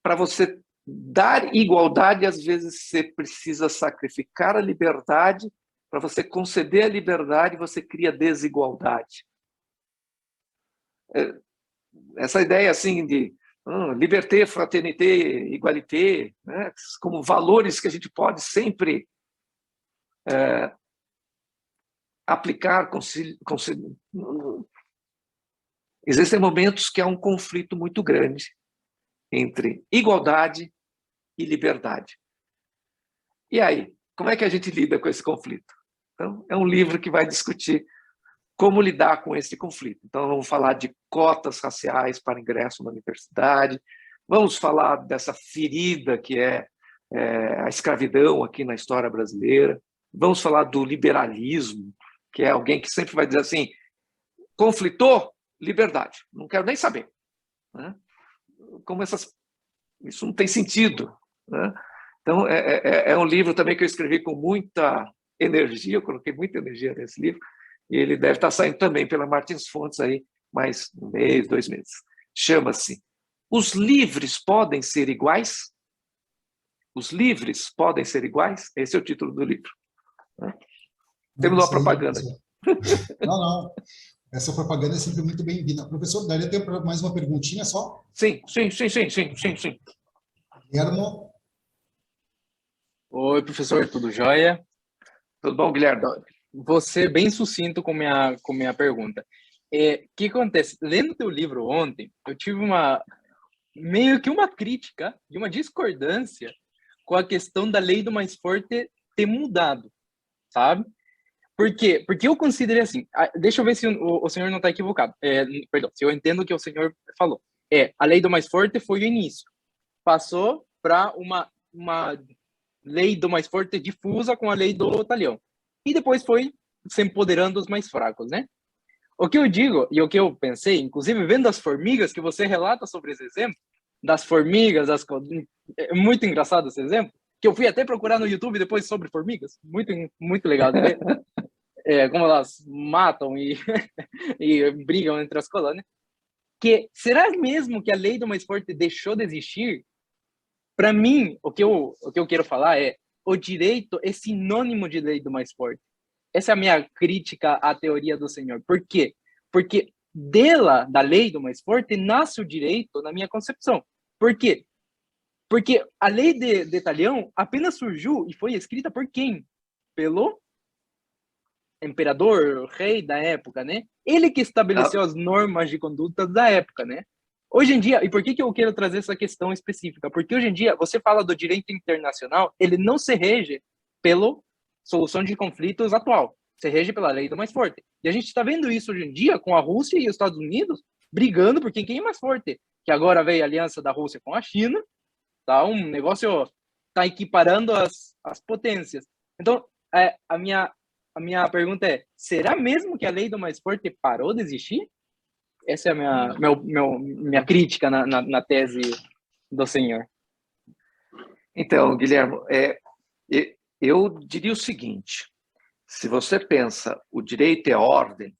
Para você dar igualdade, às vezes você precisa sacrificar a liberdade. Para você conceder a liberdade, você cria desigualdade. Essa ideia assim de liberté, fraternité, igualité, né, como valores que a gente pode sempre aplicar, existem momentos que há um conflito muito grande entre igualdade e liberdade. E aí, como é que a gente lida com esse conflito? Então, é um livro que vai discutir como lidar com esse conflito. Então, vamos falar de cotas raciais para ingresso na universidade, vamos falar dessa ferida que é a escravidão aqui na história brasileira, vamos falar do liberalismo, que é alguém que sempre vai dizer assim, conflitou, liberdade, não quero nem saber. Né? Como isso não tem sentido. Né? Então, é um livro também que eu escrevi com muita energia, eu coloquei muita energia nesse livro, e ele deve estar saindo também pela Martins Fontes aí, mais 1 mês, 2 meses. Chama-se Os Livres Podem Ser Iguais? Os Livres Podem Ser Iguais? Esse é o título do livro. Né? Temos uma propaganda. Não. Essa propaganda é sempre muito bem-vinda. Professor, daria tempo para mais uma perguntinha só? Sim. Guilherme? Oi, professor, tudo jóia? Tudo bom, Guilherme? Vou ser bem sucinto com minha pergunta. O que acontece? Lendo teu livro ontem, eu tive meio que uma crítica e uma discordância com a questão da lei do mais forte ter mudado, sabe? Por quê? Porque eu considerei assim, deixa eu ver se o senhor não está equivocado. Perdão, se eu entendo o que o senhor falou. A lei do mais forte foi o início. Passou para uma lei do mais forte difusa com a lei do talhão. E depois foi se empoderando os mais fracos, né? O que eu digo, e o que eu pensei, inclusive vendo as formigas que você relata sobre esse exemplo, das formigas, é muito engraçado esse exemplo, que eu fui até procurar no YouTube depois sobre formigas, muito legal de ver. como elas matam e, e brigam entre as colônias, que será mesmo que a lei do mais forte deixou de existir? Para mim, o que eu quero falar é o direito é sinônimo de lei do mais forte. Essa é a minha crítica à teoria do Senhor. Por quê? Porque da lei do mais forte, nasce o direito na minha concepção. Por quê? Porque a lei de Talião apenas surgiu e foi escrita por quem? Pelo imperador, rei da época, né? Ele que estabeleceu as normas de conduta da época, né? Hoje em dia, e por que eu quero trazer essa questão específica? Porque hoje em dia, você fala do direito internacional, ele não se rege pela solução de conflitos atual, se rege pela lei do mais forte. E a gente está vendo isso hoje em dia com a Rússia e os Estados Unidos brigando por quem é mais forte. Que agora veio a aliança da Rússia com a China, tá? Um negócio tá equiparando as potências. Então, a minha pergunta é: será mesmo que a lei do mais forte parou de existir? Essa é a minha crítica na tese do senhor. Então, Guilherme, eu diria o seguinte: se você pensa o direito é ordem,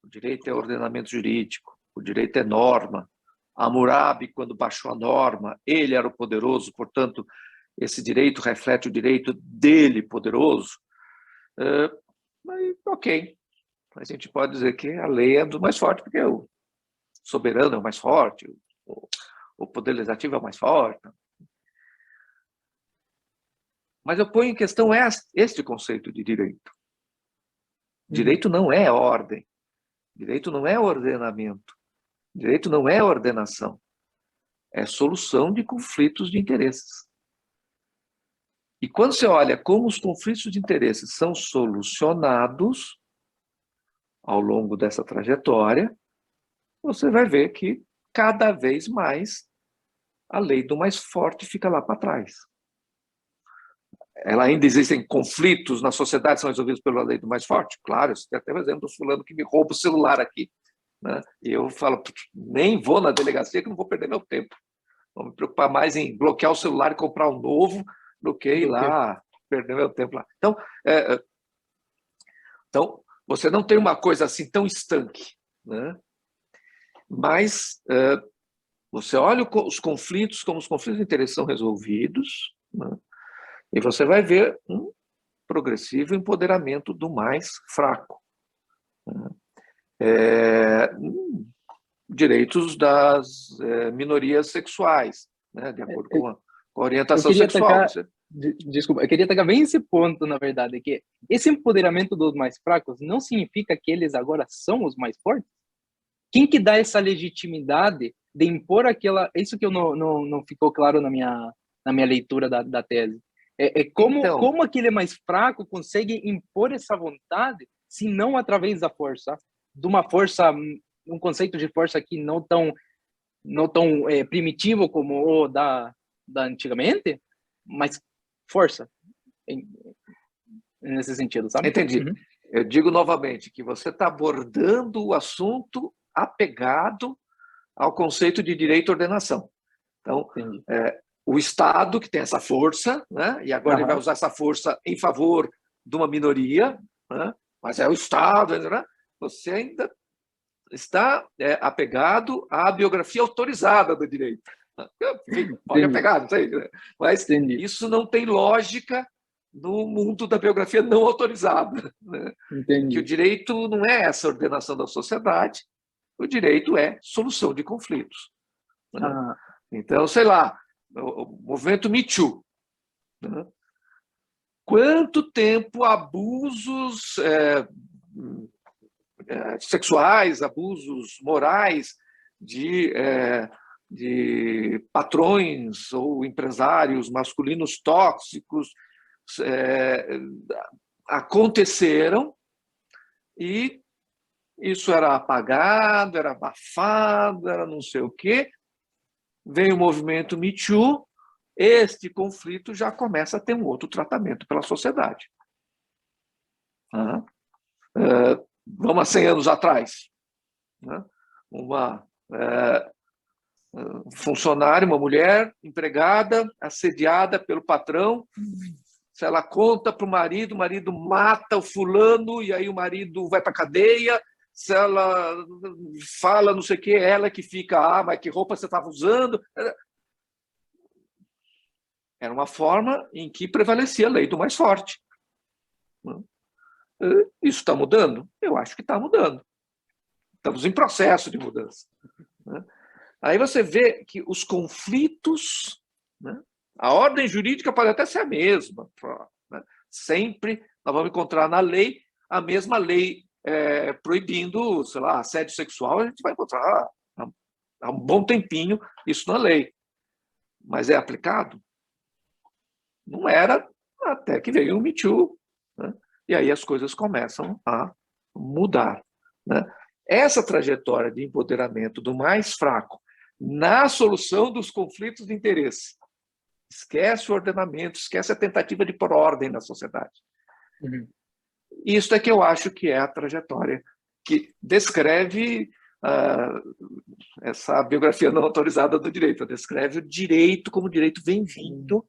o direito é ordenamento jurídico, o direito é norma, Hammurabi, quando baixou a norma, ele era o poderoso, portanto, esse direito reflete o direito dele poderoso, ok, a gente pode dizer que a lei é do mais forte, porque o soberano é o mais forte, o poder legislativo é o mais forte. Mas eu ponho em questão este conceito de direito. Direito não é ordem, direito não é ordenamento, direito não é ordenação, é solução de conflitos de interesses. E quando você olha como os conflitos de interesses são solucionados ao longo dessa trajetória, você vai ver que cada vez mais a lei do mais forte fica lá para trás. Ela ainda existem conflitos na sociedade que são resolvidos pela lei do mais forte? Claro, você tem até o exemplo do fulano que me rouba o celular aqui, né? E eu falo, nem vou na delegacia que não vou perder meu tempo. Vou me preocupar mais em bloquear o celular e comprar um novo do que ir lá perder meu tempo lá. Então, você não tem uma coisa assim tão estanque, né? Mas você olha os conflitos, como os conflitos de interesse são resolvidos, né? E você vai ver um progressivo empoderamento do mais fraco. Direitos das minorias sexuais, né? De acordo com a orientação sexual. Desculpa, eu queria atacar bem esse ponto, na verdade, que esse empoderamento dos mais fracos não significa que eles agora são os mais fortes? Quem que dá essa legitimidade de impor aquela... Isso que eu não ficou claro na minha leitura da tese. Como aquele mais fraco consegue impor essa vontade, se não através da força? De uma força, um conceito de força que não tão primitivo como o da antigamente, mas força, nesse sentido, sabe? Entendi. Uhum. Eu digo novamente que você está abordando o assunto apegado ao conceito de direito à ordenação. Então, o Estado que tem essa força, né? E agora ele vai usar essa força em favor de uma minoria, né? Mas é o Estado, né? Você ainda está apegado à biografia autorizada do direito. Enfim, pode apegar, não sei, né? Mas isso não tem lógica no mundo da biografia não autorizada, né? Que o direito não é essa ordenação da sociedade, o direito é solução de conflitos, né? Então, sei lá, o movimento Me Too, né? Quanto tempo abusos sexuais, abusos morais de patrões ou empresários masculinos tóxicos aconteceram, e isso era apagado, era abafado, era não sei o quê. Vem o movimento Me Too, este conflito já começa a ter um outro tratamento pela sociedade. Vamos a 100 anos atrás, né? Uma funcionária, uma mulher empregada, assediada pelo patrão, se ela conta para o marido mata o fulano, e aí o marido vai para a cadeia. Se ela fala não sei o que, ela que fica, mas que roupa você estava usando. Era uma forma em que prevalecia a lei do mais forte. Isso está mudando? Eu acho que está mudando. Estamos em processo de mudança. Aí você vê que os conflitos, a ordem jurídica pode até ser a mesma. Sempre nós vamos encontrar na lei a mesma lei proibindo, sei lá, assédio sexual, a gente vai encontrar há um bom tempinho isso na lei. Mas é aplicado? Não era, até que veio o Me Too, e aí as coisas começam a mudar. Essa trajetória de empoderamento do mais fraco na solução dos conflitos de interesse, esquece o ordenamento, esquece a tentativa de pôr ordem na sociedade. Isso é que eu acho que é a trajetória que descreve essa biografia não autorizada do direito, descreve o direito como direito vem vindo,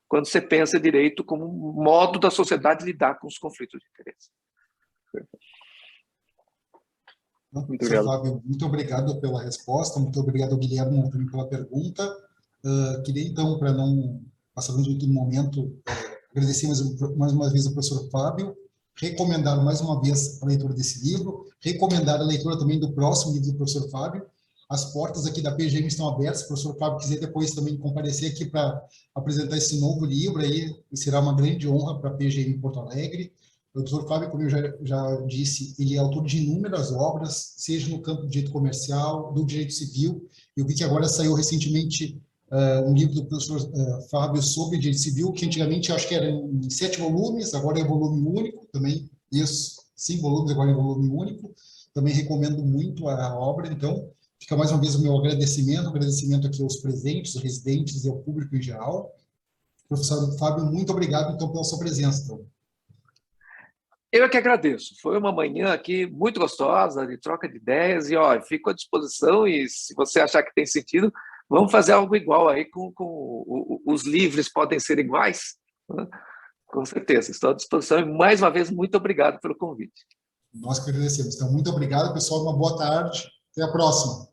quando você pensa direito como um modo da sociedade lidar com os conflitos de interesse. Muito obrigado. Fábio, muito obrigado pela resposta, muito obrigado, Guilherme, também pela pergunta. Queria, então, para não passar muito do momento, agradecer mais uma vez ao professor Fábio, recomendar mais uma vez a leitura desse livro, recomendar a leitura também do próximo livro do professor Fábio. As portas aqui da PGM estão abertas, se o professor Fábio quiser depois também comparecer aqui para apresentar esse novo livro, aí será uma grande honra para a PGM Porto Alegre. O professor Fábio, como eu já disse, ele é autor de inúmeras obras, seja no campo do direito comercial, do direito civil. Eu vi que agora saiu recentemente um livro do professor Fábio sobre direito civil, que antigamente acho que era em 7 volumes, agora é volume único, também isso, 5 volumes, agora é volume único. Também recomendo muito a obra, então fica mais uma vez o meu agradecimento aqui aos presentes, aos residentes e ao público em geral. Professor Fábio, muito obrigado então pela sua presença. Então. Eu que agradeço. Foi uma manhã aqui muito gostosa, de troca de ideias, e fico à disposição, e se você achar que tem sentido, vamos fazer algo igual aí com os livros podem ser iguais? Com certeza, estou à disposição, e mais uma vez, muito obrigado pelo convite. Nós que agradecemos. Então, muito obrigado, pessoal, uma boa tarde, até a próxima.